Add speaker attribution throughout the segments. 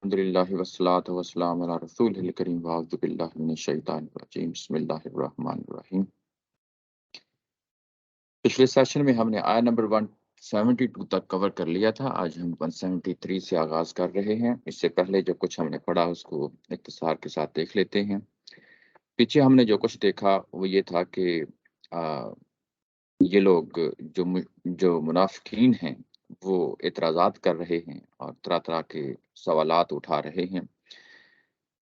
Speaker 1: الحمدللہ والصلاۃ والسلام علی رسول الکریم واعوذ باللہ من الشیطان الرجیم بسم اللہ الرحمن الرحیم۔ پچھلے سیشن میں ہم نے آیا نمبر 172 تک کور کر لیا تھا۔ آج ہم 173 سے آغاز کر رہے ہیں۔ اس سے پہلے جو کچھ ہم نے پڑھا اس کو اختصار کے ساتھ دیکھ لیتے ہیں۔ پیچھے ہم نے جو کچھ دیکھا وہ یہ تھا کہ یہ لوگ جو منافقین ہیں وہ اعتراضات کر رہے ہیں اور طرح طرح کے سوالات اٹھا رہے ہیں۔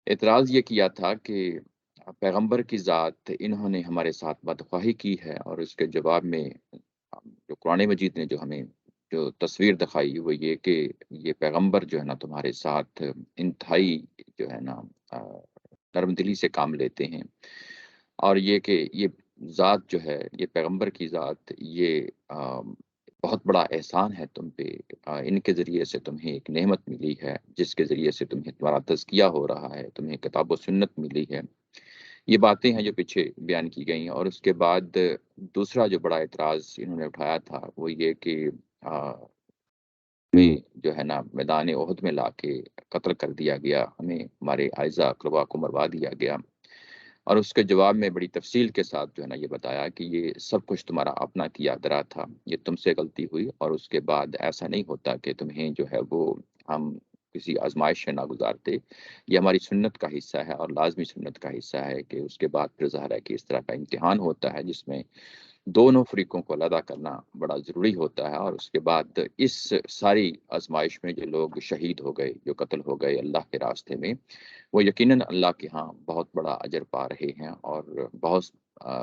Speaker 1: اعتراض یہ کیا تھا کہ پیغمبر کی ذات انہوں نے ہمارے ساتھ بدخواہی کی ہے، اور اس کے جواب میں جو قرآن مجید نے جو ہمیں جو تصویر دکھائی وہ یہ کہ یہ پیغمبر جو ہے نا تمہارے ساتھ انتہائی جو ہے نا نرم دلی سے کام لیتے ہیں، اور یہ کہ یہ ذات جو ہے، یہ پیغمبر کی ذات، یہ بہت بڑا احسان ہے تم پہ۔ ان کے ذریعے سے تمہیں ایک نعمت ملی ہے جس کے ذریعے سے تمہیں تمہارا تزکیہ ہو رہا ہے، تمہیں کتاب و سنت ملی ہے۔ یہ باتیں ہیں جو پیچھے بیان کی گئی ہیں۔ اور اس کے بعد دوسرا جو بڑا اعتراض انہوں نے اٹھایا تھا وہ یہ کہ ہمیں جو ہے نا میدان احد میں لا کے قتل کر دیا گیا، ہمیں ہمارے اعزا اقربا کو مروا دیا گیا، اور اس کے جواب میں بڑی تفصیل کے ساتھ جو ہے نا یہ بتایا کہ یہ سب کچھ تمہارا اپنا کیا درا تھا، یہ تم سے غلطی ہوئی، اور اس کے بعد ایسا نہیں ہوتا کہ تمہیں جو ہے وہ ہم کسی آزمائش سے نہ گزارتے۔ یہ ہماری سنت کا حصہ ہے اور لازمی سنت کا حصہ ہے کہ اس کے بعد پھر ظاہر ہے کہ اس طرح کا امتحان ہوتا ہے جس میں دونوں فریقوں کو علیحدہ کرنا بڑا ضروری ہوتا ہے۔ اور اس کے بعد اس ساری آزمائش میں جو لوگ شہید ہو گئے، جو قتل ہو گئے اللہ کے راستے میں، وہ یقیناً اللہ کے ہاں بہت بڑا اجر پا رہے ہیں، اور بہت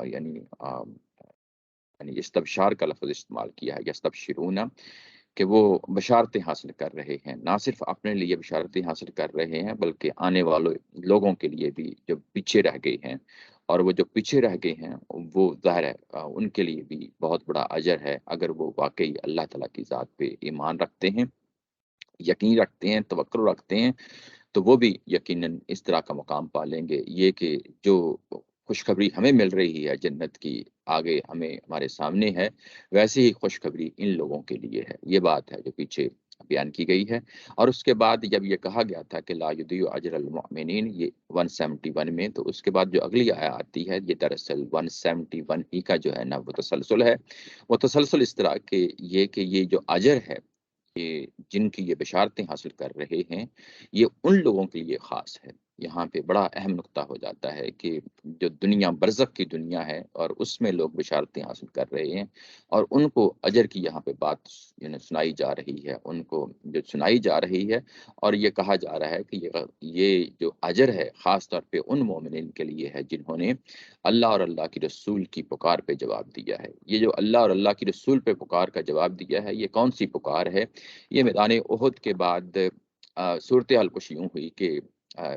Speaker 1: یعنی استبشار کا لفظ استعمال کیا ہے، یستبشرون، کہ وہ بشارتیں حاصل کر رہے ہیں، نہ صرف اپنے لیے بشارتیں حاصل کر رہے ہیں بلکہ آنے والے لوگوں کے لیے بھی جو پیچھے رہ گئے ہیں، اور وہ جو پیچھے رہ گئے ہیں وہ ظاہر ہے ان کے لیے بھی بہت بڑا اجر ہے اگر وہ واقعی اللہ تعالیٰ کی ذات پہ ایمان رکھتے ہیں، یقین رکھتے ہیں، توکل رکھتے ہیں، تو وہ بھی یقیناً اس طرح کا مقام پا لیں گے۔ یہ کہ جو خوشخبری ہمیں مل رہی ہے جنت کی، آگے ہمیں ہمارے سامنے ہے، ویسے ہی خوشخبری ان لوگوں کے لیے ہے۔ یہ بات ہے جو پیچھے بیان کی گئی ہے۔ اور اس کے بعد جب یہ کہا گیا تھا کہ لا یضیع اجر المؤمنین، یہ 171 میں، تو اس کے بعد جو اگلی آیت آتی ہے یہ دراصل 171 ہی کا جو ہے نا وہ تسلسل ہے۔ وہ تسلسل اس طرح کہ یہ جو اجر ہے، یہ جن کی یہ بشارتیں حاصل کر رہے ہیں، یہ ان لوگوں کے لیے خاص ہے۔ یہاں پہ بڑا اہم نقطہ ہو جاتا ہے کہ جو دنیا برزخ کی دنیا ہے اور اس میں لوگ بشارتیں حاصل کر رہے ہیں، اور ان کو اجر کی یہاں پہ بات یعنی سنائی جا رہی ہے، ان کو جو سنائی جا رہی ہے، اور یہ کہا جا رہا ہے کہ یہ جو اجر ہے خاص طور پہ ان مومنین کے لیے ہے جنہوں نے اللہ اور اللہ کی رسول کی پکار پہ جواب دیا ہے۔ یہ جو اللہ اور اللہ کی رسول پہ پکار کا جواب دیا ہے، یہ کون سی پکار ہے؟ یہ میدان احد کے بعد صورتحال کچھ یوں ہوئی کہ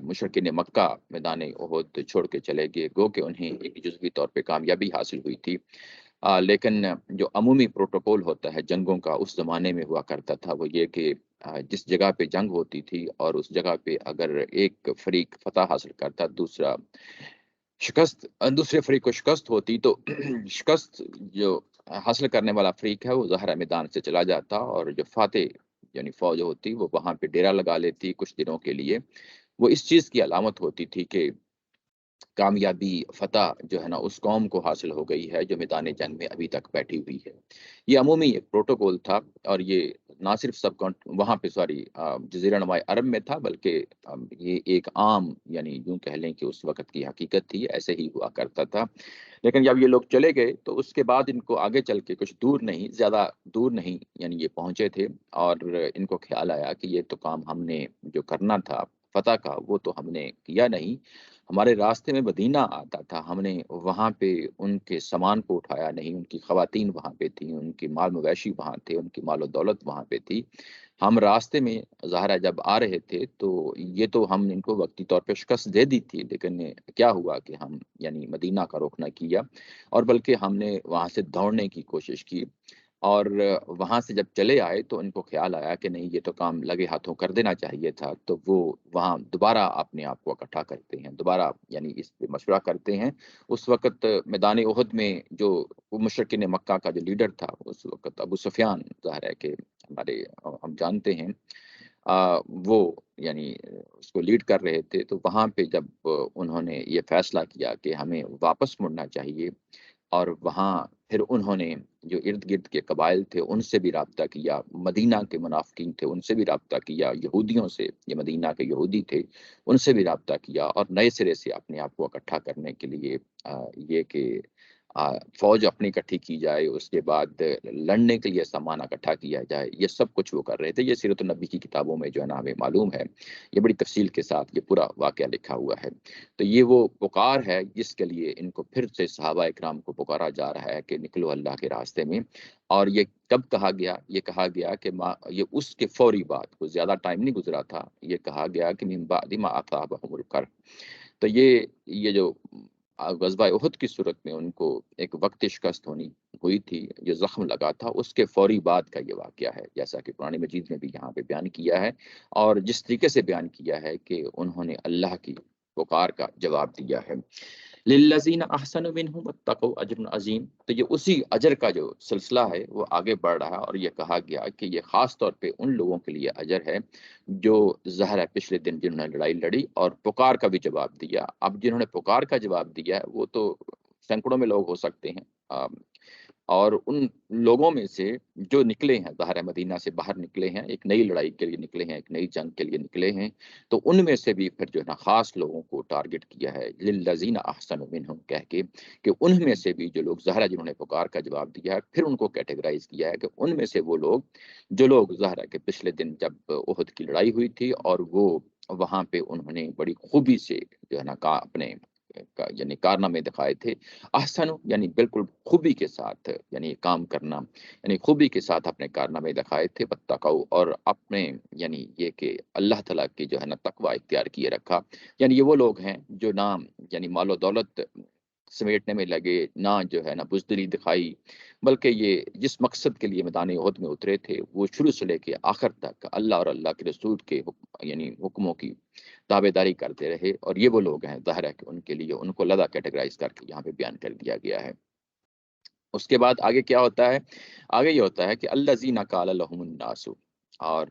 Speaker 1: مشرکین مکہ میدان احد چھوڑ کے چلے گئے، گو کہ انہیں ایک جزوی طور پہ کامیابی حاصل ہوئی تھی، لیکن جو عمومی پروٹوکول ہوتا ہے جنگوں کا اس زمانے میں ہوا کرتا تھا وہ یہ کہ جس جگہ پہ جنگ ہوتی تھی اور اس جگہ پہ اگر ایک فریق فتح حاصل کرتا، دوسرے فریق کو شکست ہوتی، تو شکست جو حاصل کرنے والا فریق ہے وہ ظاہر میدان سے چلا جاتا، اور جو فاتح یعنی فوج ہوتی وہ وہاں پہ ڈیرا لگا لیتی کچھ دنوں کے لیے۔ وہ اس چیز کی علامت ہوتی تھی کہ کامیابی فتح جو ہے نا اس قوم کو حاصل ہو گئی ہے جو میدان جنگ میں ابھی تک بیٹھی ہوئی ہے۔ یہ عمومی ایک پروٹوکول تھا، اور یہ نہ صرف وہاں پہ جزیرہ نما عرب میں تھا، بلکہ یہ ایک عام یعنی یوں کہہ لیں کہ اس وقت کی حقیقت تھی، ایسے ہی ہوا کرتا تھا۔ لیکن جب یہ لوگ چلے گئے تو اس کے بعد ان کو آگے چل کے کچھ دور نہیں، زیادہ دور نہیں یعنی یہ پہنچے تھے، اور ان کو خیال آیا کہ یہ تو کام ہم نے جو کرنا تھا فتح کا وہ تو ہم نے کیا نہیں، ہمارے راستے میں مدینہ آتا تھا، ہم نے وہاں پہ ان کے سامان کو اٹھایا نہیں، ان کی خواتین وہاں پہ تھیں، ان کی مال مویشی وہاں تھے، ان کی مال و دولت وہاں پہ تھی، ہم راستے میں ظاہرہ جب آ رہے تھے تو یہ تو ہم ان کو وقتی طور پہ شکست دے دی تھی، لیکن کیا ہوا کہ ہم یعنی مدینہ کا رخ نہ کیا، اور بلکہ ہم نے وہاں سے دوڑنے کی کوشش کی، اور وہاں سے جب چلے آئے تو ان کو خیال آیا کہ نہیں یہ تو کام لگے ہاتھوں کر دینا چاہیے تھا، تو وہ وہاں دوبارہ اپنے آپ کو اکٹھا کرتے ہیں، دوبارہ یعنی اس پہ مشورہ کرتے ہیں۔ اس وقت میدان احد میں جو مشرکین مکہ کا جو لیڈر تھا اس وقت ابو سفیان، ظاہر ہے کہ ہم جانتے ہیں وہ یعنی اس کو لیڈ کر رہے تھے، تو وہاں پہ جب انہوں نے یہ فیصلہ کیا کہ ہمیں واپس مڑنا چاہیے، اور وہاں پھر انہوں نے جو ارد گرد کے قبائل تھے ان سے بھی رابطہ کیا، مدینہ کے منافقین تھے ان سے بھی رابطہ کیا، یہودیوں سے، یہ مدینہ کے یہودی تھے ان سے بھی رابطہ کیا، اور نئے سرے سے اپنے آپ کو اکٹھا کرنے کے لیے یہ کہ فوج اپنی اکٹھی کی جائے، اس کے بعد لڑنے کے لیے سامان اکٹھا کیا جائے، یہ سب کچھ وہ کر رہے تھے۔ یہ سیرت النبی کی کتابوں میں جو ہے نا ہمیں معلوم ہے، یہ بڑی تفصیل کے ساتھ یہ پورا واقعہ لکھا ہوا ہے۔ تو یہ وہ پکار ہے جس کے لیے ان کو پھر سے صحابہ اکرام کو پکارا جا رہا ہے کہ نکلو اللہ کے راستے میں۔ اور یہ کب کہا گیا؟ یہ کہا گیا کہ یہ اس کے فوری بعد، کوئی زیادہ ٹائم نہیں گزرا تھا، یہ کہا گیا کہ من بعد ما اصابهم القرح۔ تو یہ جو غزوہ احد کی صورت میں ان کو ایک وقت شکست ہوئی تھی، جو زخم لگا تھا، اس کے فوری بعد کا یہ واقعہ ہے، جیسا کہ قرآن مجید میں بھی یہاں پہ بیان کیا ہے، اور جس طریقے سے بیان کیا ہے کہ انہوں نے اللہ کی پکار کا جواب دیا ہے۔ للذین احسنوا منہم واتقوا اجر عظیم۔ تو یہ اسی اجر کا جو سلسلہ ہے وہ آگے بڑھ رہا ہے، اور یہ کہا گیا کہ یہ خاص طور پہ ان لوگوں کے لیے اجر ہے جو ظاہر ہے پچھلے دن جنہوں نے لڑائی لڑی اور پکار کا بھی جواب دیا۔ اب جنہوں نے پکار کا جواب دیا ہے وہ تو سینکڑوں میں لوگ ہو سکتے ہیں، اور ان لوگوں میں سے جو نکلے ہیں، ظاہر ہے مدینہ سے باہر نکلے ہیں، ایک نئی لڑائی کے لیے نکلے ہیں، ایک نئی جنگ کے لیے نکلے ہیں، تو ان میں سے بھی پھر جو ہے نا خاص لوگوں کو ٹارگٹ کیا ہے، للذین احسنوا منہم کہہ کے، کہ ان میں سے بھی جو لوگ ظاہر ہے جنہوں نے پکار کا جواب دیا ہے، پھر ان کو کیٹیگرائز کیا ہے کہ ان میں سے وہ لوگ جو لوگ ظاہر ہے کہ پچھلے دن جب احد کی لڑائی ہوئی تھی اور وہ وہاں پہ انہوں نے بڑی خوبی سے جو ہے نا اپنے یعنی کارنامے دکھائے تھے۔ احسن یعنی بالکل خوبی کے ساتھ یعنی کام کرنا، یعنی خوبی کے ساتھ اپنے کارنامے دکھائے تھے، واتقوا، اور اپنے یعنی یہ کہ اللہ تعالیٰ کی جو ہے نا تقوی اختیار کیے رکھا۔ یعنی یہ وہ لوگ ہیں جو نہ یعنی مال و دولت سمیٹنے میں لگے، نہ جو ہے نا بزدلی دکھائی، بلکہ یہ جس مقصد کے لیے میدان احد میں اترے تھے وہ شروع سے لے کے آخر تک اللہ اور اللہ کے رسول کے یعنی حکموں کی تابے داری کرتے رہے، اور یہ وہ لوگ ہیں ظاہر ہے کہ ان کے لیے ان کو لدا کیٹیگرائز کر کے یہاں پہ بیان کر دیا گیا ہے۔ اس کے بعد آگے کیا ہوتا ہے؟ آگے یہ ہوتا ہے کہ الذین قال لهم الناس، اور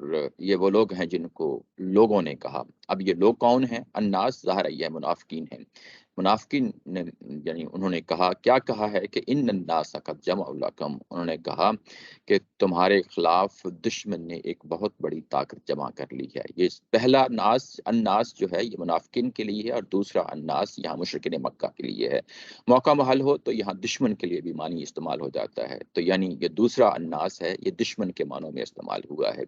Speaker 1: یہ وہ لوگ ہیں جن کو لوگوں نے کہا۔ اب یہ لوگ کون ہیں؟ الناس ظاہر ہے یہ منافقین ہیں۔ منافقین نے یعنی انہوں نے کہا، کیا کہا ہے کہ ان الناس قد جمعوا لکم، انہوں نے کہا کہ تمہارے خلاف دشمن نے ایک بہت بڑی طاقت جمع کر لی ہے۔ یہ پہلا الناس جو ہے یہ منافقین کے لیے ہے، اور دوسرا الناس یہاں مشرکین مکہ کے لیے ہے۔ موقع محل ہو تو یہاں دشمن کے لیے بھی معنی استعمال ہو جاتا ہے، تو یعنی یہ دوسرا الناس ہے، یہ دشمن کے معنوں میں استعمال ہوا ہے،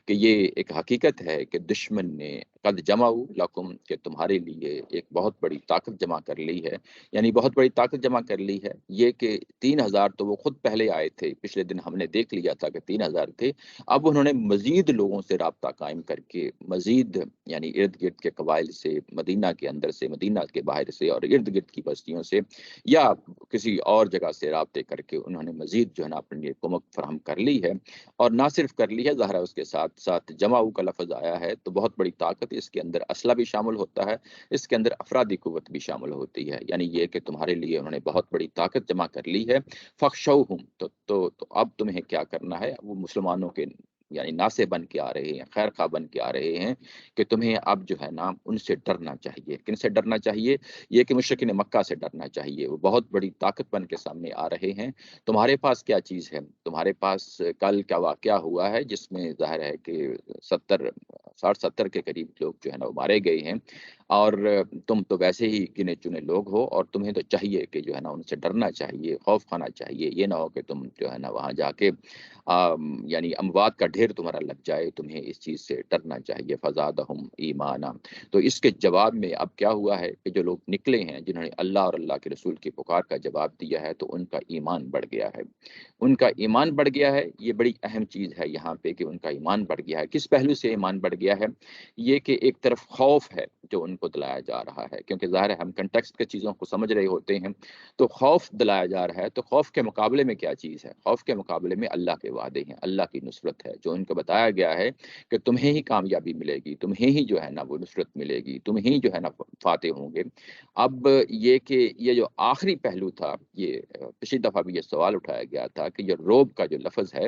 Speaker 1: کہ یہ ایک حقیقت ہے کہ دشمن نے قد جمعوا لکم، کہ تمہارے لیے ایک بہت بڑی طاقت جمع کر لی ہے۔ یعنی بہت بڑی طاقت جمع کر لی ہے یہ کہ 3000 تو وہ خود پہلے آئے تھے، پچھلے دن ہم نے دیکھ لیا تھا کہ 3000 تھے، اب انہوں نے مزید لوگوں سے رابطہ قائم کر کے، مزید یعنی ارد گرد کے قبائل سے، مدینہ کے اندر سے، مدینہ کے باہر سے، اور ارد گرد کی بستیوں سے یا کسی اور جگہ سے رابطے کر کے انہوں نے مزید جو ہے نا اپنے لیے کمک فراہم کر لی ہے، اور نہ صرف کر لی ہے، ظاہر ہے اس کے ساتھ ساتھ جمعو کا لفظ آیا ہے تو بہت بڑی طاقت، اس کے اندر اسلحہ بھی شامل ہوتا ہے، اس کے اندر افرادی قوت بھی شامل ہوتی ہے، یعنی یہ کہ تمہارے لیے انہوں نے بہت بڑی طاقت جمع کر لی ہے۔ فخشوہم، تو اب تمہیں کیا کرنا ہے؟ وہ مسلمانوں کے یعنی ناصح بن کے آ رہے ہیں، خیر خواہ بن کے آ رہے ہیں، کہ تمہیں اب جو ہے نا ان سے ڈرنا چاہیے۔ کن سے ڈرنا چاہیے؟ یہ کہ مشرکین مکہ سے ڈرنا چاہیے، وہ بہت بڑی طاقت بن کے سامنے آ رہے ہیں۔ تمہارے پاس کیا چیز ہے؟ تمہارے پاس کل کیا واقعہ ہوا ہے جس میں ظاہر ہے کہ 60-70 کے قریب لوگ جو ہے نا وہ مارے گئے ہیں، اور تم تو ویسے ہی گنے چنے لوگ ہو، اور تمہیں تو چاہیے کہ جو ہے نا ان سے ڈرنا چاہیے، خوف کھانا چاہیے، یہ نہ ہو کہ تم جو ہے نا وہاں جا کے یعنی اموات کا ڈھیر تمہارا لگ جائے، تمہیں اس چیز سے ڈرنا چاہیے۔ فزادہم ایمانا، تو اس کے جواب میں اب کیا ہوا ہے کہ جو لوگ نکلے ہیں جنہوں نے اللہ اور اللہ کے رسول کی پکار کا جواب دیا ہے، تو ان کا ایمان بڑھ گیا ہے، ان کا ایمان بڑھ گیا ہے۔ یہ بڑی اہم چیز ہے یہاں پہ کہ ان کا ایمان بڑھ گیا ہے۔ کس پہلو سے ایمان بڑھ گیا ہے؟ یہ کہ ایک طرف خوف ہے جو ان کو دلایا جا رہا ہے، کیونکہ ظاہر ہے ہم کنٹیکسٹ کے چیزوں کو سمجھ رہے ہوتے ہیں، تو خوف دلایا جا رہا ہے، تو خوف کے مقابلے میں کیا چیز ہے؟ خوف کے مقابلے میں اللہ کے وعدے ہیں، اللہ کی نصرت ہے، جو ان کو بتایا گیا ہے کہ تمہیں ہی کامیابی ملے گی، تمہیں ہی جو ہے نا وہ نصرت ملے گی، تمہیں ہی جو ہے نا فاتح ہوں گے۔ اب یہ کہ یہ جو آخری پہلو تھا، یہ پچھلی دفعہ بھی یہ سوال اٹھایا گیا تھا کہ یہ روب کا جو لفظ ہے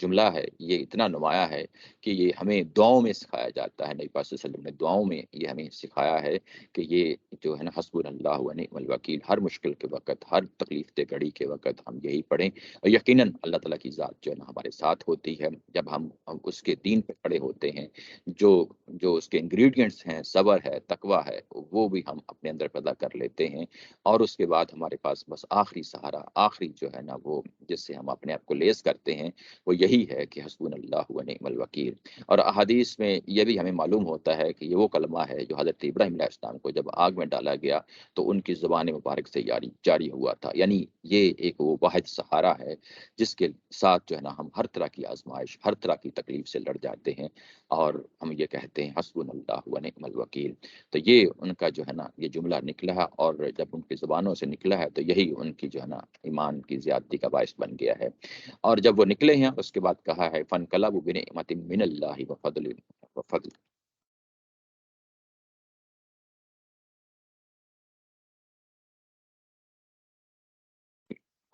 Speaker 1: جملہ ہے یہ اتنا نمایاں ہے کہ یہ ہمیں دعاؤں میں سکھایا جاتا ہے۔ نبی پاک صلی اللہ علیہ وسلم نے دعاؤں میں یہ ہمیں سکھایا ہے کہ یہ جو ہے نا حسبنا اللہ و نعم الوکیل، ہر مشکل کے وقت، ہر تکلیف دہ گھڑی کے وقت ہم یہی پڑھیں، اور یقیناً اللہ تعالیٰ کی ذات جو ہے نا ہمارے ساتھ ہوتی ہے جب ہم اس کے دین پہ کھڑے ہوتے ہیں۔ جو جو اس کے انگریڈینٹس ہیں، صبر ہے، تقوی ہے، وہ بھی ہم اپنے اندر پیدا کر لیتے ہیں، اور اس کے بعد ہمارے پاس بس آخری سہارا، آخری جو ہے نا وہ جس سے ہم اپنے آپ کو لیس کرتے ہیں، وہ یہی ہے کہ حسبنا اللہ و نعم الوکیل۔ اور احادیث میں یہ بھی ہمیں معلوم ہوتا ہے کہ یہ وہ کلمہ ہے جو حضرت ابراہیم علیہ السلام کو جب آگ میں ڈالا گیا تو ان کی زبان مبارک سے جاری ہوا تھا، یعنی یہ ایک وہ واحد سہارا ہے جس کے ساتھ جو ہے نا ہم ہر طرح کی آزمائش، ہر طرح کی تکلیف سے لڑ جاتے ہیں، اور ہم یہ کہتے ہیں حسبنا اللہ و نعم الوکیل۔ تو یہ ان کا جو ہے نا یہ جملہ نکلا ہے، اور جب ان کی زبانوں سے نکلا ہے تو یہی ان کی جو ہے نا ایمان کی زیادتی کا باعث بن گیا ہے۔ اور جب وہ نکلے ہیں اس کے بعد کہا ہے فَانْقَلَبُوا بِنِعْمَةٍ مِّنَ اللَّهِ وَفَضْلٍ۔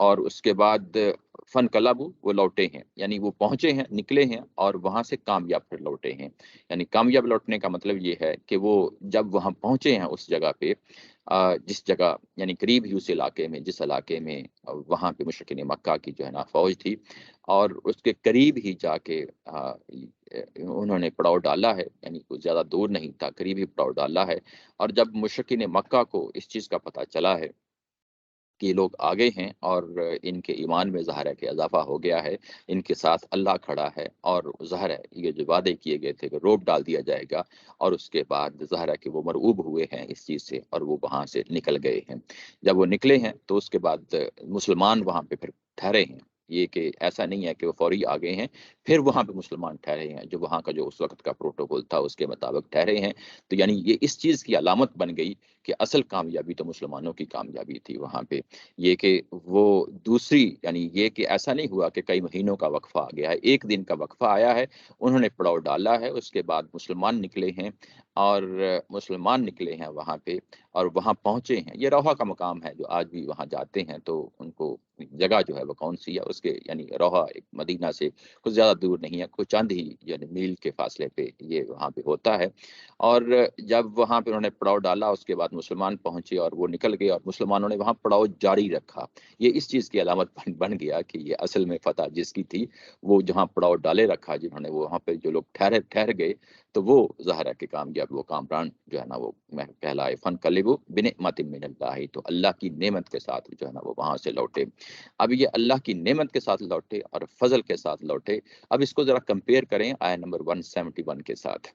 Speaker 1: اور اس کے بعد فن کلب وہ لوٹے ہیں، یعنی وہ پہنچے ہیں، نکلے ہیں، اور وہاں سے کامیاب پھر لوٹے ہیں۔ یعنی کامیاب لوٹنے کا مطلب یہ ہے کہ وہ جب وہاں پہنچے ہیں اس جگہ پہ، جس جگہ یعنی قریب ہی اس علاقے میں، جس علاقے میں وہاں پہ مشرکین مکہ کی جو ہے نا فوج تھی، اور اس کے قریب ہی جا کے انہوں نے پڑاؤ ڈالا ہے، یعنی کچھ زیادہ دور نہیں تھا، قریب ہی پڑاؤ ڈالا ہے۔ اور جب مشرکین مکہ کو اس چیز کا پتہ چلا ہے کہ یہ لوگ آگے ہیں، اور ان کے ایمان میں ظاہر ہے کہ اضافہ ہو گیا ہے، ان کے ساتھ اللہ کھڑا ہے، اور ظاہر ہے یہ جو وعدے کیے گئے تھے کہ روپ ڈال دیا جائے گا، اور اس کے بعد ظاہر ہے کہ وہ مرعوب ہوئے ہیں اس چیز سے، اور وہ وہاں سے نکل گئے ہیں۔ جب وہ نکلے ہیں تو اس کے بعد مسلمان وہاں پہ پھر ٹھہرے ہیں۔ یہ کہ ایسا نہیں ہے کہ وہ فوری آگے ہیں، پھر وہاں پہ مسلمان ٹھہرے ہیں، جو وہاں کا جو اس وقت کا پروٹوکول تھا اس کے مطابق ٹھہرے ہیں۔ تو یعنی یہ اس چیز کی علامت بن گئی کہ اصل کامیابی تو مسلمانوں کی کامیابی تھی وہاں پہ۔ یہ کہ وہ دوسری، یعنی یہ کہ ایسا نہیں ہوا کہ کئی مہینوں کا وقفہ آ گیا ہے، ایک دن کا وقفہ آیا ہے، انہوں نے پڑاؤ ڈالا ہے، اس کے بعد مسلمان نکلے ہیں، اور مسلمان نکلے ہیں وہاں پہ، اور وہاں پہنچے ہیں۔ یہ روحا کا مقام ہے، جو آج بھی وہاں جاتے ہیں تو ان کو جگہ جو ہے وہ کون سی ہے اس کے، یعنی روحا ایک مدینہ سے کچھ زیادہ دور نہیں ہے، کچھ چند ہی یعنی میل کے فاصلے پہ یہ وہاں پہ ہوتا ہے۔ اور جب وہاں پہ انہوں نے پڑاؤ ڈالا اس کے بعد مسلمان پہنچے اور وہ نکل گئے، اور مسلمانوں نے وہاں پڑاؤ جاری رکھا۔ یہ اس چیز کی علامت بن گیا کہ یہ اصل میں فتح جس کی تھی، وہ جہاں پڑاؤ ڈالے رکھا، جنہوں نے وہاں پہ جو لوگ ٹھہر گئے، تو وہ ظاہر ہے کہ کامیاب، وہ کامران جو ہے نا وہ کہلائے فن قلبوا بنعمت من اللہ، تو اللہ کی نعمت کے ساتھ جو ہے نا وہ وہاں سے لوٹے۔ اب یہ اللہ کی نعمت کے ساتھ لوٹے اور فضل کے ساتھ لوٹے۔ اب اس کو ذرا کمپیئر کریں آیا نمبر 171 کے ساتھ۔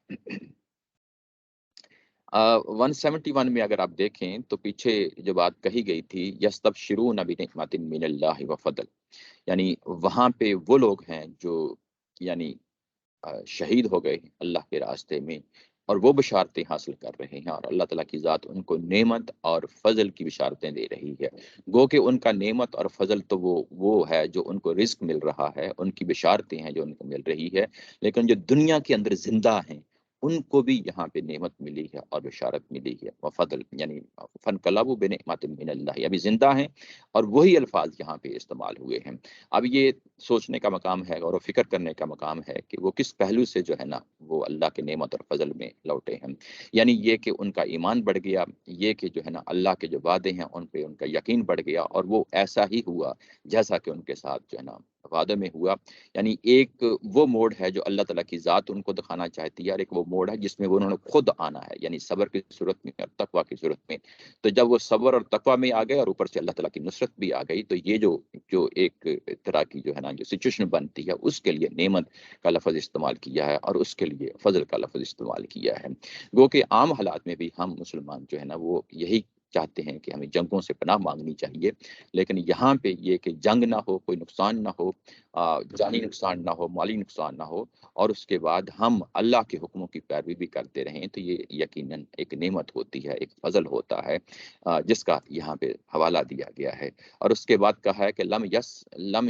Speaker 1: 171 میں اگر آپ دیکھیں تو پیچھے جو بات کہی گئی تھی یستبشرون بنعمت من اللہ وفضل، یعنی وہاں پہ وہ لوگ ہیں جو یعنی شہید ہو گئے ہیں اللہ کے راستے میں، اور وہ بشارتیں حاصل کر رہے ہیں، اور اللہ تعالیٰ کی ذات ان کو نعمت اور فضل کی بشارتیں دے رہی ہے۔ گو کہ ان کا نعمت اور فضل تو وہ ہے جو ان کو رزق مل رہا ہے، ان کی بشارتیں ہیں جو ان کو مل رہی ہے، لیکن جو دنیا کے اندر زندہ ہیں ان کو بھی یہاں پہ نعمت ملی ہے اور بشارت ملی ہے، وفضل یعنی فانقلبوا بنعمت من اللہ، ابھی زندہ ہیں، اور وہی الفاظ یہاں پہ استعمال ہوئے ہیں۔ اب یہ سوچنے کا مقام ہے، غور و فکر کرنے کا مقام ہے کہ وہ کس پہلو سے جو ہے نا وہ اللہ کے نعمت اور فضل میں لوٹے ہیں۔ یعنی یہ کہ ان کا ایمان بڑھ گیا، یہ کہ جو ہے نا اللہ کے جو وعدے ہیں ان پہ ان کا یقین بڑھ گیا، اور وہ ایسا ہی ہوا جیسا کہ ان کے ساتھ جو ہے نا وعدے میں ہوا۔ یعنی ایک وہ موڈ ہے جو اللہ تعالیٰ کی ذات ان کو دکھانا چاہتی ہے، اور ایک وہ موڈ ہے جس میں وہ انہوں نے خود آنا ہے، یعنی صبر کی صورت میں اور تقویٰ کی صورت میں۔ تو جب وہ صبر اور تقویٰ میں آ گئے اور اوپر سے اللہ تعالیٰ کی نصرت بھی آ گئی، تو یہ جو جو ایک طرح کی جو ہے نا جو سچویشن بنتی ہے، اس کے لیے نعمت کا لفظ استعمال کیا ہے، اور اس کے لیے فضل کا لفظ استعمال کیا ہے۔ گو کہ عام حالات میں بھی ہم مسلمان جو ہے نا وہ یہی چاہتے ہیں کہ ہمیں جنگوں سے پناہ مانگنی چاہیے، لیکن یہاں پہ یہ کہ جنگ نہ ہو، کوئی نقصان نہ ہو، جانی نقصان نہ ہو، مالی نقصان نہ ہو، اور اس کے بعد ہم اللہ کے حکموں کی پیروی بھی کرتے رہیں، تو یہ یقیناً ایک نعمت ہوتی ہے، ایک فضل ہوتا ہے، جس کا یہاں پہ حوالہ دیا گیا ہے۔ اور اس کے بعد کہا ہے کہ لم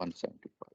Speaker 1: 175,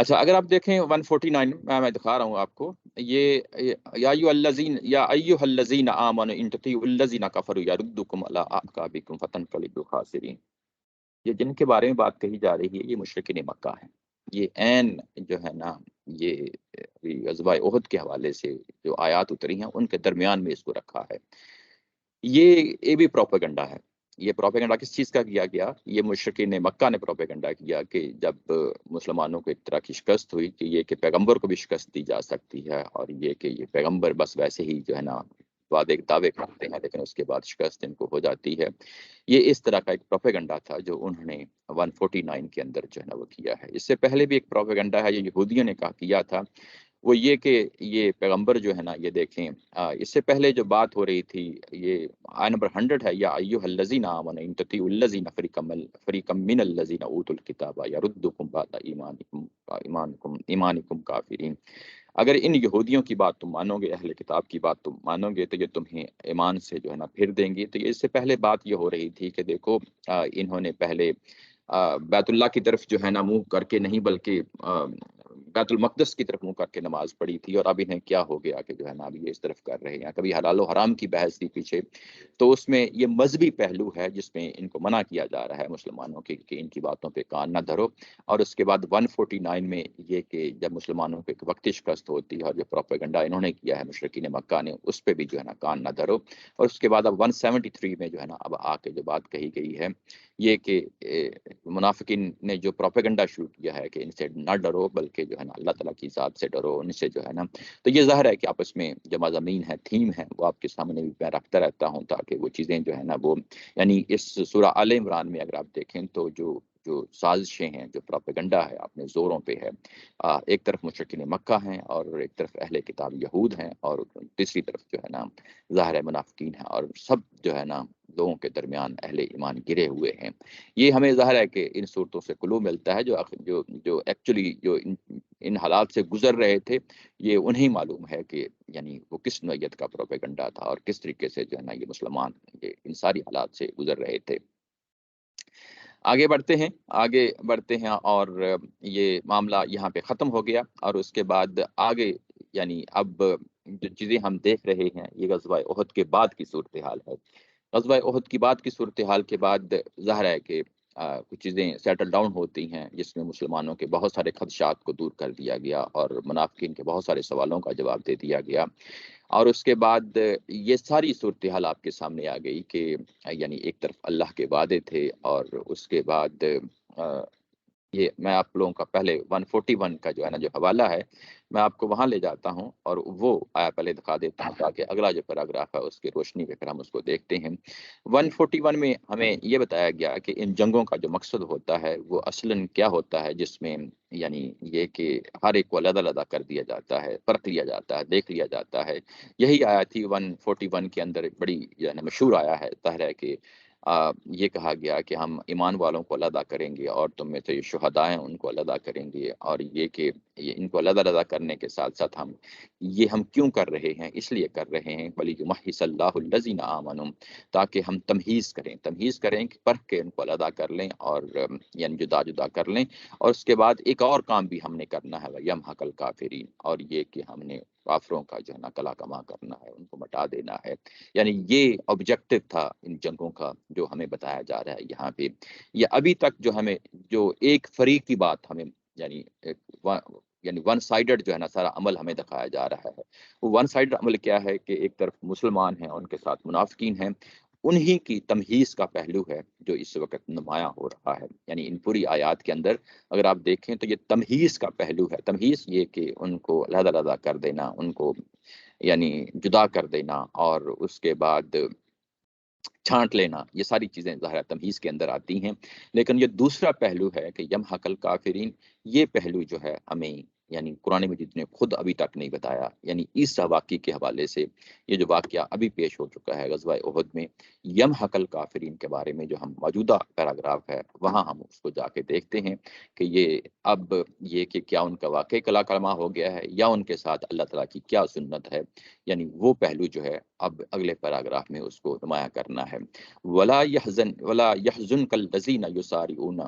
Speaker 1: اچھا اگر آپ دیکھیں 149 میں دکھا رہا ہوں آپ کو، یہ یا ایھا الذین آمنوا ان تطیعوا الذین کفروا یردوکم علی اعقابکم فتنقلبوا خاسرین، یہ جن کے بارے میں بات کہی جا رہی ہے یہ مشرکین مکہ ہیں، یہ عین جو ہے نا یہ غزوہ احد کے حوالے سے جو آیات اتری ہیں ان کے درمیان میں اس کو رکھا ہے۔ یہ بھی پروپیگنڈا ہے۔ یہ پروپیگنڈا کس چیز کا کیا گیا؟ یہ مشرکین مکہ نے پروپیگنڈا کیا کہ جب مسلمانوں کو ایک طرح کی شکست ہوئی کہ یہ کہ پیغمبر کو بھی شکست دی جا سکتی ہے، اور یہ کہ یہ پیغمبر بس ویسے ہی جو ہے نا دعوے کرتے ہیں لیکن اس کے بعد شکست ان کو ہو جاتی ہے، یہ اس طرح کا ایک پروپیگنڈا تھا جو انہوں نے 149 کے اندر جو ہے نا وہ کیا ہے۔ اس سے پہلے بھی ایک پروپیگنڈا ہے، یہ یہودیوں نے کیا تھا، وہ یہ کہ یہ پیغمبر جو ہے نا یہ دیکھیں اس سے پہلے جو بات ہو رہی تھی، یہ آیت نمبر 100 ہے، یا ایھا الذین آمنوا ان تطیعوا الذین فریقا من الذین اوتوا الکتاب یردوکم بعد ایمانکم کافرین، اگر ان یہودیوں کی بات تم مانو گے، اہل کتاب کی بات تم مانو گے، تو یہ تمہیں ایمان سے جو ہے نا پھر دیں گے۔ تو اس سے پہلے بات یہ ہو رہی تھی کہ دیکھو انہوں نے پہلے بیت اللہ کی طرف جو ہے نا منہ کر کے نہیں بلکہ بیت المقدس کی طرف منہ کر کے نماز پڑھی تھی، اور اب انہیں کیا ہو گیا کہ جو ہے نا اب یہ اس طرف کر رہے ہیں۔ کبھی حلال و حرام کی بحث تھی پیچھے، تو اس میں یہ مذہبی پہلو ہے جس میں ان کو منع کیا جا رہا ہے مسلمانوں کے کہ ان کی باتوں پہ کان نہ دھرو، اور اس کے بعد 149 میں یہ کہ جب مسلمانوں کو ایک وقتی شکست ہوتی ہے اور جو پروپیگنڈا انہوں نے کیا ہے مشرکین مکہ نے، اس پہ بھی جو ہے نا کان نہ دھرو، اور اس کے بعد اب 173 میں جو ہے نا اب آ کے جو بات کہی گئی ہے یہ کہ منافقین نے جو پروپیگنڈا شروع کیا ہے کہ ان سے نہ ڈرو بلکہ جو ہے نا اللہ تعالیٰ کی ذات سے ڈرو، ان سے جو ہے نا، تو یہ ظاہر ہے کہ آپس میں جو مضامین ہے، تھیم ہے، وہ آپ کے سامنے بھی میں رکھتا رہتا ہوں تاکہ وہ چیزیں جو ہے نا وہ، یعنی اس سورہ آل عمران میں اگر آپ دیکھیں تو جو سازشیں ہیں، جو پروپیگنڈا ہے اپنے زوروں پہ ہے، ایک طرف مشرکین مکہ ہیں اور ایک طرف اہل کتاب یہود ہیں، اور تیسری طرف جو ہے نا ظاہر ہے منافقین ہیں، اور سب جو ہے نا لوگوں کے درمیان اہل ایمان گرے ہوئے ہیں۔ یہ ہمیں ظاہر ہے کہ ان صورتوں سے کلو ملتا ہے، جو ایکچولی جو ان حالات سے گزر رہے تھے، یہ انہیں معلوم ہے کہ یعنی وہ کس نوعیت کا پروپیگنڈا تھا اور کس طریقے سے جو ہے نا یہ مسلمان یہ ان ساری حالات سے گزر رہے تھے۔ آگے بڑھتے ہیں اور یہ معاملہ یہاں پہ ختم ہو گیا، اور اس کے بعد آگے یعنی اب جو چیزیں ہم دیکھ رہے ہیں یہ غزوہ احد کے بعد کی صورتحال ہے۔ غزوہ احد کی بعد کی صورتحال کے بعد ظاہر ہے کہ کچھ چیزیں سیٹل ڈاؤن ہوتی ہیں، جس میں مسلمانوں کے بہت سارے خدشات کو دور کر دیا گیا اور منافقین کے بہت سارے سوالوں کا جواب دے دیا گیا، اور اس کے بعد یہ ساری صورتحال آپ کے سامنے آ گئی کہ یعنی ایک طرف اللہ کے وعدے تھے، اور اس کے بعد یہ میں آپ لوگوں کا پہلے 141 کا جو ہے نا جو حوالہ ہے میں آپ کو وہاں لے جاتا ہوں، اور وہ آیا پہلے دکھا دیتا ہوں تاکہ اگلا جو پیراگراف ہے اس کی روشنی میں پھر ہم اس کو دیکھتے ہیں۔ 141 میں ہمیں یہ بتایا گیا کہ ان جنگوں کا جو مقصد ہوتا ہے وہ اصلاً کیا ہوتا ہے، جس میں یعنی یہ کہ ہر ایک کو علیحدہ علیحدہ کر دیا جاتا ہے، پرکھ لیا جاتا ہے، دیکھ لیا جاتا ہے۔ یہی آیا تھی 141 کے اندر ایک بڑی یعنی مشہور آیا ہے، ظاہر ہے کہ یہ کہا گیا کہ ہم ایمان والوں کو علیحدہ کریں گے، اور تم میں سے جو شہداء ہیں ان کو علیحدہ کریں گے، اور یہ کہ ان کو علیحدہ علیحدہ کرنے کے ساتھ ساتھ ہم کیوں کر رہے ہیں؟ اس لیے کر رہے ہیں وَلِيُمَحِّصَ اللَّهُ الَّذِينَ آمَنُوا، تاکہ ہم تمہیز کریں کہ پرکھ کے ان کو علیحدہ کر لیں اور یعنی جدا جدا کر لیں، اور اس کے بعد ایک اور کام بھی ہم نے کرنا ہے وَيَمْحَقَ الْكَافِرِينَ، اور یہ کہ ہم نے کافروں کا جو ہے نا کلا کما کرنا ہے، ان کو مٹا دینا ہے۔ یعنی یہ آبجیکٹو تھا ان جنگوں کا جو ہمیں بتایا جا رہا ہے یہاں پہ۔ یہ ابھی تک جو ہمیں جو ایک فریق کی بات ہمیں یعنی ون سائیڈڈ جو ہے نا سارا عمل ہمیں دکھایا جا رہا ہے۔ وہ ون سائیڈڈ عمل کیا ہے کہ ایک طرف مسلمان ہیں، ان کے ساتھ منافقین ہیں، انہی کی تمہیز کا پہلو ہے جو اس وقت نمایاں ہو رہا ہے۔ یعنی ان پوری آیات کے اندر اگر آپ دیکھیں تو یہ تمہیز کا پہلو ہے۔ تمہیز یہ کہ ان کو علیحدہ علیحدہ کر دینا، ان کو یعنی جدا کر دینا، اور اس کے بعد چھانٹ لینا، یہ ساری چیزیں ظاہر تمہیز کے اندر آتی ہیں۔ لیکن یہ دوسرا پہلو ہے کہ یمحق الکافرین، یہ پہلو جو ہے ہمیں یعنی قرآن مجید نے خود ابھی تک نہیں بتایا۔ یعنی عیسیٰ واقعی کے حوالے سے یہ جو واقعہ ابھی پیش ہو چکا ہے غزوہ احد میں، یمحق الکافرین کے بارے میں جو ہم موجودہ پیراگراف ہے وہاں ہم اس کو جا کے دیکھتے ہیں کہ یہ اب یہ کہ کیا ان کا واقعی کلا کلمہ ہو گیا ہے، یا ان کے ساتھ اللہ تعالیٰ کی کیا سنت ہے، یعنی وہ پہلو جو ہے اب اگلے پیراگراف میں اس کو نمایاں کرنا ہے۔ وَلَا يَحْزُنْكَ الَّذِينَ يُسَارِعُونَ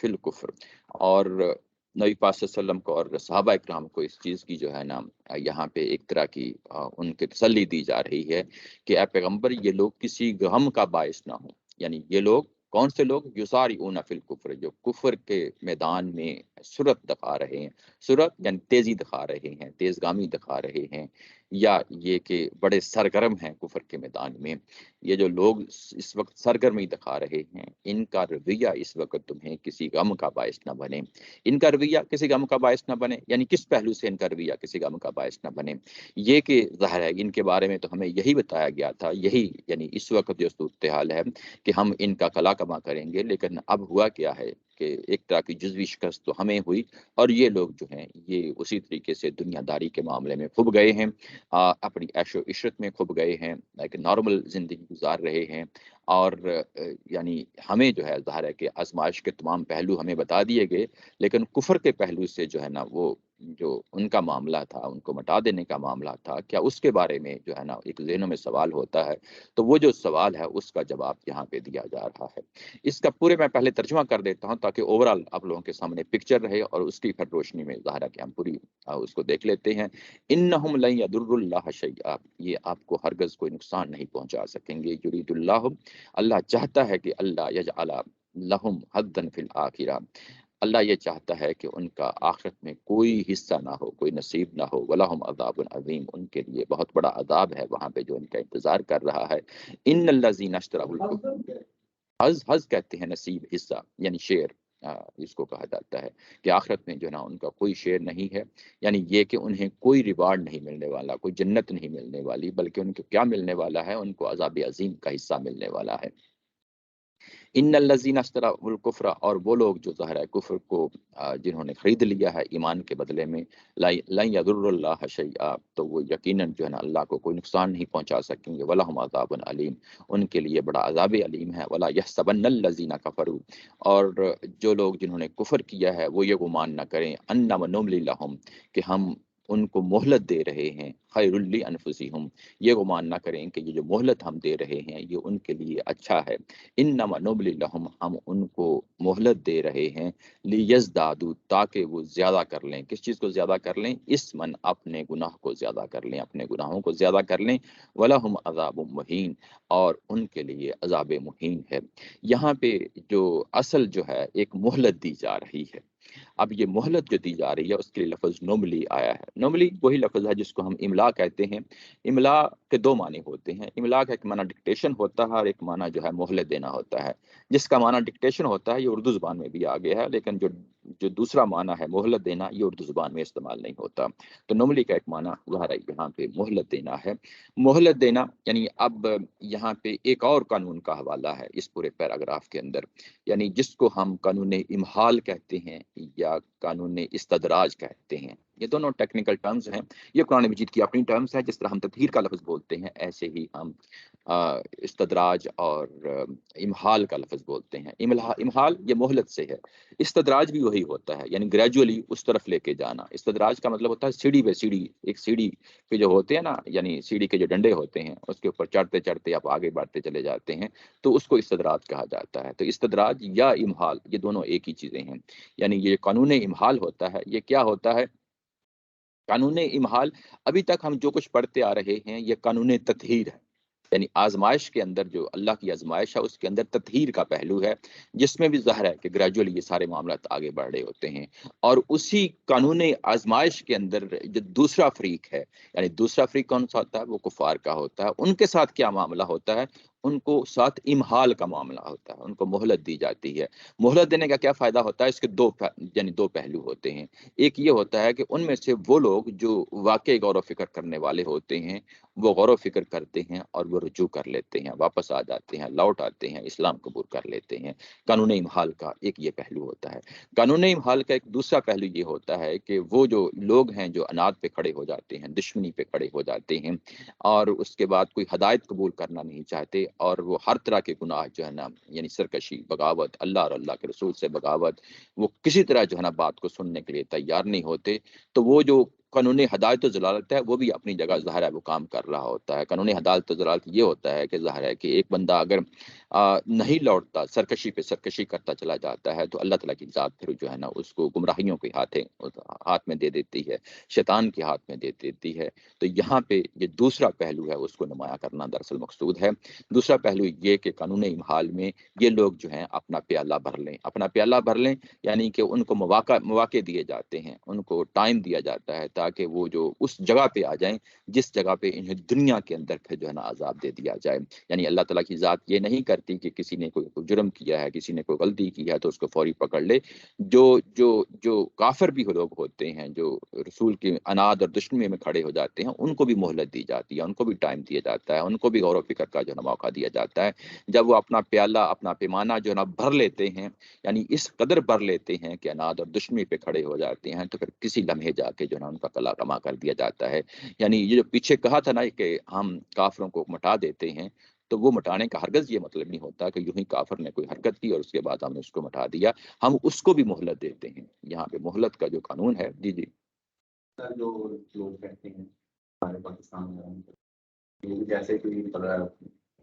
Speaker 1: فِي الْكُفْرِ، اور نبی پاک صلی اللہ علیہ وسلم کو اور صحابہ اکرام کو اس چیز کی جو ہے نا یہاں پہ ایک طرح کی ان کے تسلی دی جا رہی ہے کہ اے پیغمبر یہ لوگ کسی غم کا باعث نہ ہوں، یعنی یہ لوگ کون سے لوگ یسارعون فی الکفر، جو کفر کے میدان میں سرعت دکھا رہے ہیں، سرعت یعنی تیزی دکھا رہے ہیں، تیز گامی دکھا رہے ہیں، یا یہ کہ بڑے سرگرم ہیں کفر کے میدان میں۔ یہ جو لوگ اس وقت سرگرمی دکھا رہے ہیں، ان کا رویہ اس وقت تمہیں کسی غم کا باعث نہ بنے، ان کا رویہ کسی غم کا باعث نہ بنے، یعنی کس پہلو سے ان کا رویہ کسی غم کا باعث نہ بنے؟ یہ کہ ظاہر ہے ان کے بارے میں تو ہمیں یہی بتایا گیا تھا، یہی یعنی اس وقت جو صورتحال ہے کہ ہم ان کا کلا کما کریں گے، لیکن اب ہوا کیا ہے کہ ایک طرح کی جزوی شکست تو ہمیں ہوئی، اور یہ لوگ جو ہیں یہ اسی طریقے سے دنیا داری کے معاملے میں کھب گئے ہیں، اپنی عیش و عشرت میں کھب گئے ہیں، ایک نارمل زندگی گزار رہے ہیں، اور یعنی ہمیں جو ہے ظاہر ہے کہ آزمائش کے تمام پہلو ہمیں بتا دیے گئے، لیکن کفر کے پہلو سے جو ہے نا وہ جو ان کا معاملہ تھا، ان کو مٹا دینے کا معاملہ تھا، کیا اس کے بارے میں جو ہے نا ایک ذہنوں میں سوال ہوتا ہے، تو وہ جو سوال ہے اس کا جواب یہاں پہ دیا جا رہا ہے۔ اس کا پورے میں پہلے ترجمہ کر دیتا ہوں تاکہ اوورال آپ لوگوں کے سامنے پکچر رہے، اور اس کی پھر روشنی میں ظاہر ہے کہ ہم پوری اس کو دیکھ لیتے ہیں۔ انہم لن یضروا اللہ شیئا، یہ آپ کو ہرگز کوئی نقصان نہیں پہنچا سکیں گے۔ یرید اللہ، اللہ چاہتا ہے کہ اللہ یجعل لہم حظا فی الآخرہ، اللہ یہ چاہتا ہے کہ ان کا آخرت میں کوئی حصہ نہ ہو، کوئی نصیب نہ ہو، وَلَهُمْ عَذَابٌ عَظِيمٌ، ان کے لیے بہت بڑا عذاب ہے وہاں پہ جو ان کا انتظار کر رہا ہے۔ ان الذین اشتروا الکفر، حظ کہتے ہیں نصیب، حصہ یعنی شیئر، اس کو کہا جاتا ہے کہ آخرت میں جو ہے نا ان کا کوئی شیئر نہیں ہے، یعنی یہ کہ انہیں کوئی ریوارڈ نہیں ملنے والا، کوئی جنت نہیں ملنے والی، بلکہ ان کو کیا ملنے والا ہے؟ ان کو عذاب عظیم کا حصہ ملنے والا ہے۔ ان الذین اشتروا الکفر، اور وہ لوگ جو ظاہر ہے کفر کو جنہوں نے خرید لیا ہے ایمان کے بدلے میں، لن یضر اللہ شیئا، تو وہ یقیناً جو ہے نا اللہ کو کوئی نقصان نہیں پہنچا سکیں گے، ولہم عذاب علیم، ان کے لیے بڑا عذاب علیم ہے۔ ولا یحسبن الذین کفروا، اور جو لوگ جنہوں نے کفر کیا ہے وہ یہ گمان نہ کریں، انما نملی لہم، کہ ہم ان کو مہلت دے رہے ہیں، خیر لانفسہم، یہ گمان نہ کریں کہ یہ جو مہلت ہم دے رہے ہیں یہ ان کے لیے اچھا ہے۔ انما نبلی لہم، ہم ان کو مہلت دے رہے ہیں، لیزدادوا، تاکہ وہ زیادہ کر لیں، کس چیز کو زیادہ کر لیں؟ اسمن، اپنے گناہ کو زیادہ کر لیں، اپنے گناہوں کو زیادہ کر لیں، ولہم عذاب مہین، اور ان کے لیے عذاب مہین ہے۔ یہاں پہ جو اصل جو ہے ایک مہلت دی جا رہی ہے، اب یہ مہلت جو دی جا رہی ہے اس کے لیے لفظ نملی آیا ہے۔ نملی وہی لفظ ہے جس کو ہم املا کہتے ہیں۔ املا کے دو معنی ہوتے ہیں، املا کا ایک معنی ڈکٹیشن ہوتا ہے اور ایک معنی جو ہے مہلت دینا ہوتا ہے۔ جس کا معنی ڈکٹیشن ہوتا ہے یہ اردو زبان میں بھی آ گیا ہے، لیکن جو دوسرا معنی ہے مہلت دینا، یہ اردو زبان میں استعمال نہیں ہوتا۔ تو نملی کا ایک معنی ظاہر ہے یہاں پہ مہلت دینا ہے۔ مہلت دینا یعنی اب یہاں پہ ایک اور قانون کا حوالہ ہے اس پورے پیراگراف کے اندر، یعنی جس کو ہم قانون امحال کہتے ہیں یا قانون استدراج کہتے ہیں۔ یہ دونوں ٹیکنیکل ٹرمز ہیں، یہ قرآن مجید کی اپنی ٹرمز ہیں، جس طرح ہم تطہیر کا لفظ بولتے ہیں ایسے ہی ہم استدراج اور امحال کا لفظ بولتے ہیں۔ امحال یہ مہلت سے ہے، استدراج بھی وہی ہوتا ہے، یعنی گریجولی اس طرف لے کے جانا۔ استدراج کا مطلب ہوتا ہے سیڑھی بے سیڑھی، ایک سیڑھی کے جو ہوتے ہیں نا، یعنی سیڑھی کے جو ڈنڈے ہوتے ہیں اس کے اوپر چڑھتے چڑھتے آپ آگے بڑھتے چلے جاتے ہیں، تو اس کو استدراج کہا جاتا ہے۔ تو استدراج یا امحال یہ دونوں ایک ہی چیزیں ہیں، یعنی یہ قانون امحال ہوتا ہے۔ یہ کیا ہوتا ہے قانون امحال؟ ابھی تک ہم جو کچھ پڑھتے آ رہے ہیں یہ قانون تطہیر ہے، یعنی آزمائش کے اندر جو اللہ کی آزمائش ہے اس کے اندر تطہیر کا پہلو ہے، جس میں بھی ظاہر ہے کہ گریجولی یہ سارے معاملات آگے بڑھ رہے ہوتے ہیں۔ اور اسی قانون آزمائش کے اندر جو دوسرا فریق ہے، یعنی دوسرا فریق کون سا ہوتا ہے؟ وہ کفار کا ہوتا ہے۔ ان کے ساتھ کیا معاملہ ہوتا ہے؟ ان کو ساتھ امحال کا معاملہ ہوتا ہے، ان کو مہلت دی جاتی ہے۔ مہلت دینے کا کیا فائدہ ہوتا ہے؟ اس کے یعنی دو پہلو ہوتے ہیں۔ ایک یہ ہوتا ہے کہ ان میں سے وہ لوگ جو واقعی غور و فکر کرنے والے ہوتے ہیں وہ غور و فکر کرتے ہیں اور وہ رجوع کر لیتے ہیں، واپس آ جاتے ہیں، لوٹ آتے ہیں، اسلام قبول کر لیتے ہیں۔ قانون امحال کا ایک یہ پہلو ہوتا ہے۔ قانون امحال کا ایک دوسرا پہلو یہ ہوتا ہے کہ وہ جو لوگ ہیں جو اناد پہ کھڑے ہو جاتے ہیں، دشمنی پہ کھڑے ہو جاتے ہیں، اور اس کے بعد کوئی ہدایت قبول کرنا نہیں چاہتے، اور وہ ہر طرح کے گناہ جو ہے نا، یعنی سرکشی، بغاوت، اللہ اور اللہ کے رسول سے بغاوت، وہ کسی طرح جو ہے نا بات کو سننے کے لیے تیار نہیں ہوتے، تو وہ جو قانون ہدایت و ضلالت ہے وہ بھی اپنی جگہ ظاہر ہے وہ کام کر رہا ہوتا ہے۔ قانون ہدایت و ضلالت یہ ہوتا ہے کہ ظاہر ہے کہ ایک بندہ اگر نہیں لوٹتا، سرکشی پہ سرکشی کرتا چلا جاتا ہے، تو اللہ تعالیٰ کی ذات پھر جو ہے نا اس کو گمراہیوں کے ہاتھ میں دے دیتی ہے، شیطان کے ہاتھ میں دے دیتی ہے۔ تو یہاں پہ یہ دوسرا پہلو ہے، اس کو نمایاں کرنا دراصل مقصود ہے۔ دوسرا پہلو یہ کہ قانون امہال میں یہ لوگ جو ہیں اپنا پیالہ بھر لیں، اپنا پیالہ بھر لیں، یعنی کہ ان کو مواقع دیے جاتے ہیں، ان کو ٹائم دیا جاتا ہے تاکہ وہ جو اس جگہ پہ آ جائیں جس جگہ پہ انہیں دنیا کے اندر پھر جو ہے نا عذاب دے دیا جائے۔ یعنی اللہ تعالیٰ کی ذات یہ نہیں کرتی کہ کسی نے کوئی جرم کیا ہے، کسی نے کوئی غلطی کی ہے تو اس کو فوری پکڑ لے۔ جو کافر بھی لوگ ہوتے ہیں، جو رسول کی اناد اور دشمنی میں کھڑے ہو جاتے ہیں، ان کو بھی مہلت دی جاتی ہے، ان کو بھی ٹائم دیا جاتا ہے، ان کو بھی غور و فکر کا جو ہے نا موقع دیا جاتا ہے۔ جب وہ اپنا پیالہ، اپنا پیمانہ جو ہے نا بھر لیتے ہیں، یعنی اس قدر بھر لیتے ہیں کہ اناد اور دشمنی پہ کھڑے ہو جاتے ہیں، تو پھر کسی لمحے جا کے جو ہے نا ان کا کلا کما کر دیا جاتا ہے۔ یعنی یہ جو پیچھے کہا تھا نا کہ ہم کافروں کو مٹا دیتے ہیں، تو وہ مٹانے کا ہرگز یہ مطلب نہیں ہوتا کہ یوں ہی کافر نے کوئی حرکت کی اور اس کے بعد ہم نے اس کو مٹا دیا، ہم اس کو بھی مہلت دیتے ہیں۔ یہاں پہ مہلت کا جو قانون ہے، جی جی
Speaker 2: جو لوگ کہتے ہیں ہمارے پاکستان میں جیسے کوئی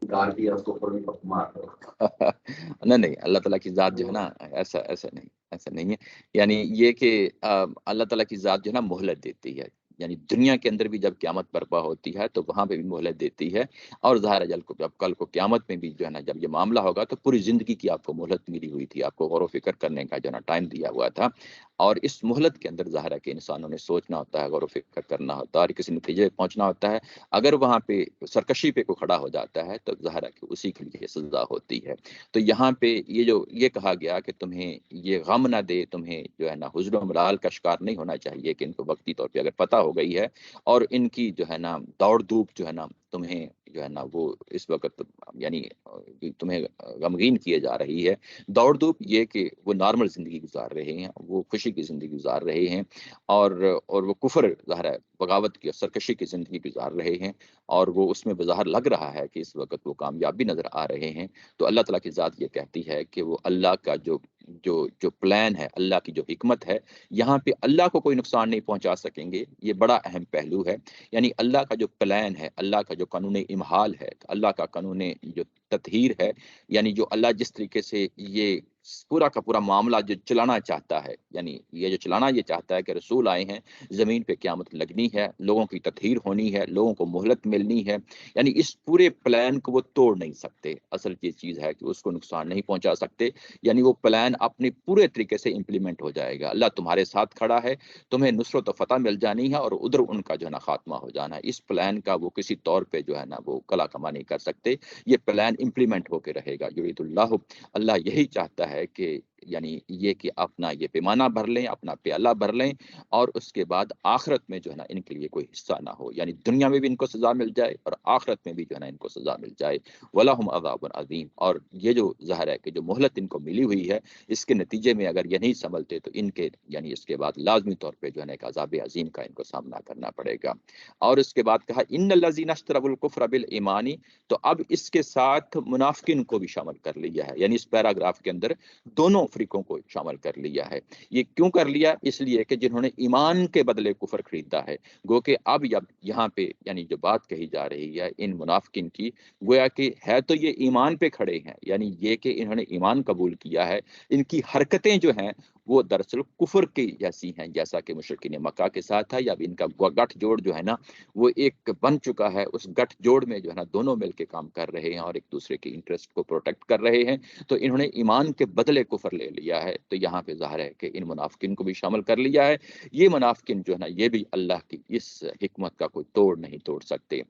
Speaker 2: گار کیا اس کو اوپر بھی مار دو
Speaker 1: نہیں، اللہ تعالیٰ کی ذات جو ہے نا ایسا نہیں ہے۔ یعنی یہ کہ اللہ تعالیٰ کی ذات جو ہے نا مہلت دیتی ہے، یعنی دنیا کے اندر بھی جب قیامت برپا ہوتی ہے تو وہاں پہ بھی مہلت دیتی ہے، اور ظاہر ہے جب کل کو قیامت میں بھی جو ہے نا جب یہ معاملہ ہوگا تو پوری زندگی کی آپ کو مہلت ملی ہوئی تھی، آپ کو غور و فکر کرنے کا جو ہے نا ٹائم دیا ہوا تھا، اور اس مہلت کے اندر ظاہر ہے کہ انسانوں نے سوچنا ہوتا ہے، غور و فکر کرنا ہوتا ہے اور کسی نتیجے پہ پہنچنا ہوتا ہے۔ اگر وہاں پہ سرکشی پہ کوئی کھڑا ہو جاتا ہے تو ظاہر ہے کہ اسی کے لیے سزا ہوتی ہے۔ تو یہاں پہ یہ کہا گیا کہ تمہیں یہ غم نہ دے، تمہیں جو ہے نا حزن و ملال کا شکار نہیں ہونا چاہیے کہ ان کو وقتی طور پہ اگر پتہ ہو گئی ہے اور ان کی جو ہے نا دوڑ دھوپ جو ہے نا تمہیں جو ہے نا وہ اس وقت یعنی تمہیں غمگین کیے جا رہی ہے۔ دوڑ دھوپ یہ کہ وہ نارمل زندگی گزار رہے ہیں، وہ خوشی کی زندگی گزار رہے ہیں، اور وہ کفر ظاہر ہے بغاوت کی اور سرکشی کی زندگی گزار رہے ہیں، اور وہ اس میں بظاہر لگ رہا ہے کہ اس وقت وہ کامیابی نظر آ رہے ہیں۔ تو اللہ تعالیٰ کی ذات یہ کہتی ہے کہ وہ اللہ کا جو پلان ہے، اللہ کی جو حکمت ہے، یہاں پہ اللہ کو کوئی نقصان نہیں پہنچا سکیں گے۔ یہ بڑا اہم پہلو ہے، یعنی اللہ کا جو پلان ہے، اللہ کا جو قانون امہال ہے، اللہ کا قانون جو تطہیر ہے، یعنی جو اللہ جس طریقے سے یہ پورا کا پورا معاملہ جو چلانا چاہتا ہے، یعنی یہ چاہتا ہے کہ رسول آئے ہیں، زمین پہ قیامت لگنی ہے، لوگوں کی تطہیر ہونی ہے، لوگوں کو مہلت ملنی ہے، یعنی اس پورے پلان کو وہ توڑ نہیں سکتے۔ اصل یہ چیز ہے کہ اس کو نقصان نہیں پہنچا سکتے، یعنی وہ پلان اپنے پورے طریقے سے امپلیمنٹ ہو جائے گا۔ اللہ تمہارے ساتھ کھڑا ہے، تمہیں نصرت و فتح مل جانی ہے، اور ادھر ان کا جو ہے نا خاتمہ ہو جانا ہے۔ اس پلان کا وہ کسی طور پہ جو ہے نا وہ کلا کما نہیں کر سکتے، یہ پلان امپلیمنٹ ہو کے رہے گا۔ یرید اللہ یہی چاہتا ہے کہ یعنی یہ کہ اپنا یہ پیمانہ بھر لیں، اپنا پیالہ بھر لیں، اور اس کے بعد آخرت میں جو ہے نا ان کے لیے کوئی حصہ نہ ہو، یعنی دنیا میں بھی ان کو سزا مل جائے اور آخرت میں بھی جو ہے نا ان کو سزا مل جائے۔ وَلَهُمْ عَذَابٌ عَظِيمٌ، اور یہ جو ظاہر ہے کہ جو مہلت ان کو ملی ہوئی ہے، اس کے نتیجے میں اگر یہ نہیں سنبھلتے تو ان کے یعنی اس کے بعد لازمی طور پہ جو ہے نا ایک عذاب عظیم کا ان کو سامنا کرنا پڑے گا۔ اور اس کے بعد کہا ان الذین اشتروا الکفر بالایمان، تو اب اس کے ساتھ منافقین کو بھی شامل کر لیا ہے، یعنی اس پیراگراف کے اندر دونوں فریقوں کو شامل کر لیا ہے۔ یہ کیوں کر لیا؟ اس لیے کہ جنہوں نے ایمان کے بدلے کفر خریدا ہے، گو کہ اب یہاں پہ یعنی جو بات کہی جا رہی ہے ان منافقین کی، گویا کہ ہے تو یہ ایمان پہ کھڑے ہیں، یعنی یہ کہ انہوں نے ایمان قبول کیا ہے، ان کی حرکتیں جو ہیں وہ دراصل کفر کی جیسی ہیں، جیسا کہ مشرکین مکہ کے ساتھ تھا، یا ان کا گٹھ جوڑ جو ہے نا وہ ایک بن چکا ہے۔ اس گٹھ جوڑ میں جو ہے نا دونوں مل کے کام کر رہے ہیں اور ایک دوسرے کے انٹرسٹ کو پروٹیکٹ کر رہے ہیں، تو انہوں نے ایمان کے بدلے کفر لے لیا ہے۔ تو یہاں پہ ظاہر ہے کہ ان منافقین کو بھی شامل کر لیا ہے۔ یہ منافقین جو ہے نا یہ بھی اللہ کی اس حکمت کا کوئی توڑ نہیں توڑ سکتے،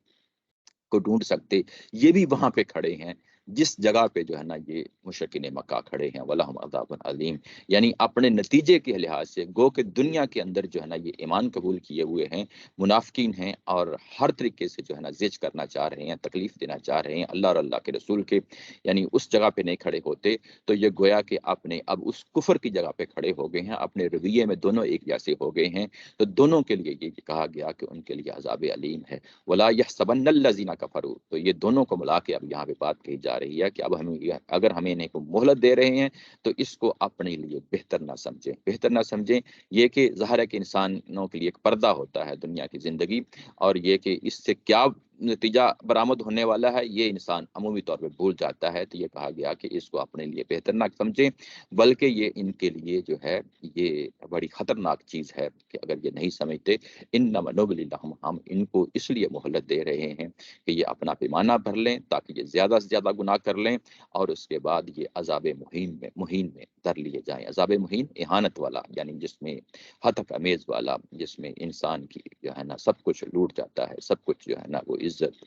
Speaker 1: کو ڈھونڈ سکتے، یہ بھی وہاں پہ کھڑے ہیں جس جگہ پہ جو ہے نا یہ مشرکین مکہ کھڑے ہیں۔ وَلَهُمْ عَذَابٌ عَظِيمٌ، یعنی اپنے نتیجے کے لحاظ سے گو کہ دنیا کے اندر جو ہے نا یہ ایمان قبول کیے ہوئے ہیں، منافقین ہیں، اور ہر طریقے سے جو ہے نا زج کرنا چاہ رہے ہیں، تکلیف دینا چاہ رہے ہیں اللہ اور اللہ کے رسول کے، یعنی اس جگہ پہ نہیں کھڑے ہوتے، تو یہ گویا کہ اپنے اب اس کفر کی جگہ پہ کھڑے ہو گئے ہیں، اپنے رویے میں دونوں ایک جیسے ہو گئے ہیں۔ تو دونوں کے لیے یہ کہا گیا کہ ان کے لیے عذاب علیم ہے۔ وَلَا يَحْسَبَنَّ الَّذِينَ كَفَرُوا، تو یہ دونوں کو ملا کے اب یہاں پہ بات کہی جا رہی ہے کہ اب ہمیں اگر ہم انہیں کو مہلت دے رہے ہیں تو اس کو اپنے لیے بہتر نہ سمجھیں، بہتر نہ سمجھیں۔ یہ کہ ظاہر ہے کہ انسانوں کے لیے ایک پردہ ہوتا ہے دنیا کی زندگی، اور یہ کہ اس سے کیا نتیجہ برآمد ہونے والا ہے یہ انسان عمومی طور پہ بھول جاتا ہے۔ تو یہ کہا گیا کہ اس کو اپنے لیے بہتر نہ سمجھیں، بلکہ یہ ان کے لیے جو ہے یہ بڑی خطرناک چیز ہے کہ اگر یہ نہیں سمجھتے، انما نبلی لہم، ہم ان کو اس لیے مہلت دے رہے ہیں کہ یہ اپنا پیمانہ بھر لیں تاکہ یہ زیادہ سے زیادہ گناہ کر لیں، اور اس کے بعد یہ عذاب مہین میں در لیے جائیں۔ عذاب مہین اہانت والا، یعنی جس میں ہتک امیز والا، جس میں انسان کی جو ہے نا سب کچھ لوٹ جاتا ہے، سب کچھ جو ہے نا وہ عزت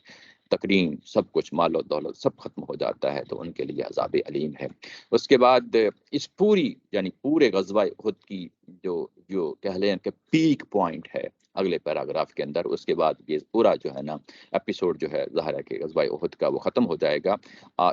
Speaker 1: تکریم سب کچھ مال و دولت سب ختم ہو جاتا ہے، تو ان کے لیے عذاب علیم ہے۔ اس کے بعد اس پوری یعنی پورے غزوہ احد کی جو کہہ لیں کہ پیک پوائنٹ ہے اگلے پیراگراف کے اندر، اس کے بعد یہ پورا جو ہے نا ایپیسوڈ جو ہے ظاہر ہے کہ غزوہ احد کا وہ ختم ہو جائے گا۔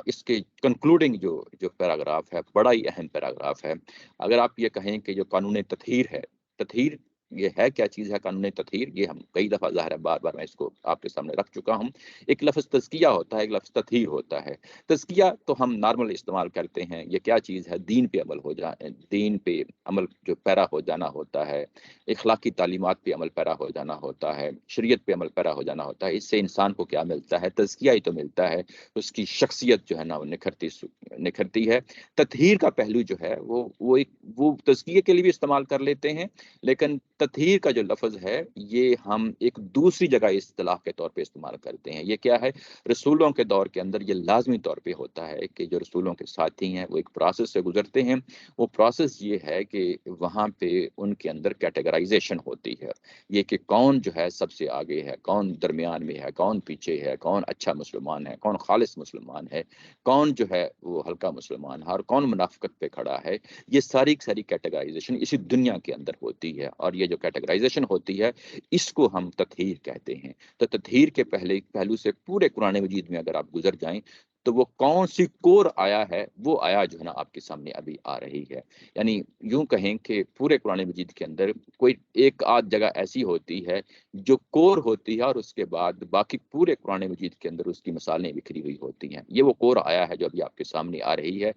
Speaker 1: اس کے کنکلوڈنگ جو پیراگراف ہے بڑا ہی اہم پیراگراف ہے۔ اگر آپ یہ کہیں کہ جو قانون تطہیر ہے، تطہیر یہ ہے کیا چیز ہے؟ قانون تطہیر یہ ہم کئی دفعہ ظاہر ہے بار بار میں اس کو آپ کے سامنے رکھ چکا ہوں۔ ایک لفظ تزکیہ ہوتا ہے، ایک لفظ تطہیر ہوتا ہے۔ تزکیہ تو ہم نارمل استعمال کرتے ہیں، یہ کیا چیز ہے؟ دین پہ عمل ہو جائے، دین پہ عمل جو پیرا ہو جانا ہوتا ہے، اخلاقی تعلیمات پہ عمل پیرا ہو جانا ہوتا ہے، شریعت پہ عمل پیرا ہو جانا ہوتا ہے۔ اس سے انسان کو کیا ملتا ہے؟ تزکیہ ہی تو ملتا ہے، اس کی شخصیت جو ہے نا وہ نکھرتی ہے۔ تطہیر کا پہلو جو ہے وہ تزکیے کے لیے بھی استعمال کر لیتے ہیں، لیکن تطہیر کا جو لفظ ہے یہ ہم ایک دوسری جگہ اصطلاح کے طور پہ استعمال کرتے ہیں۔ یہ کیا ہے؟ رسولوں کے دور کے اندر یہ لازمی طور پہ ہوتا ہے کہ جو رسولوں کے ساتھی ہیں وہ ایک پروسیس سے گزرتے ہیں۔ وہ پروسیس یہ ہے کہ وہاں پہ ان کے اندر کیٹیگرائزیشن ہوتی ہے، یہ کہ کون جو ہے سب سے آگے ہے، کون درمیان میں ہے، کون پیچھے ہے، کون اچھا مسلمان ہے، کون خالص مسلمان ہے، کون جو ہے وہ ہلکا مسلمان ہے، اور کون منافقت پہ کھڑا ہے۔ یہ ساری کیٹیگرائزیشن اسی دنیا کے اندر ہوتی ہے، اور یہ جو کیٹیگرائزیشن ہوتی ہے اس کو ہم تطہیر کہتے ہیں۔ تو تطہیر کے پہلو سے پورے قرآن مجید میں اگر آپ گزر جائیں تو وہ کون سی کور آیا ہے، وہ آیا جو ہے نا آپ کے سامنے ابھی آ رہی ہے۔ یعنی یوں کہیں کہ پورے قرآن مجید کے اندر کوئی ایک آدھ جگہ ایسی ہوتی ہے جو کور ہوتی ہے، اور اس کے بعد باقی پورے قرآن مجید کے اندر اس کی مثالیں بکھری ہوئی ہوتی ہیں۔ یہ وہ کور آیا ہے جو ابھی آپ کے سامنے آ رہی ہے،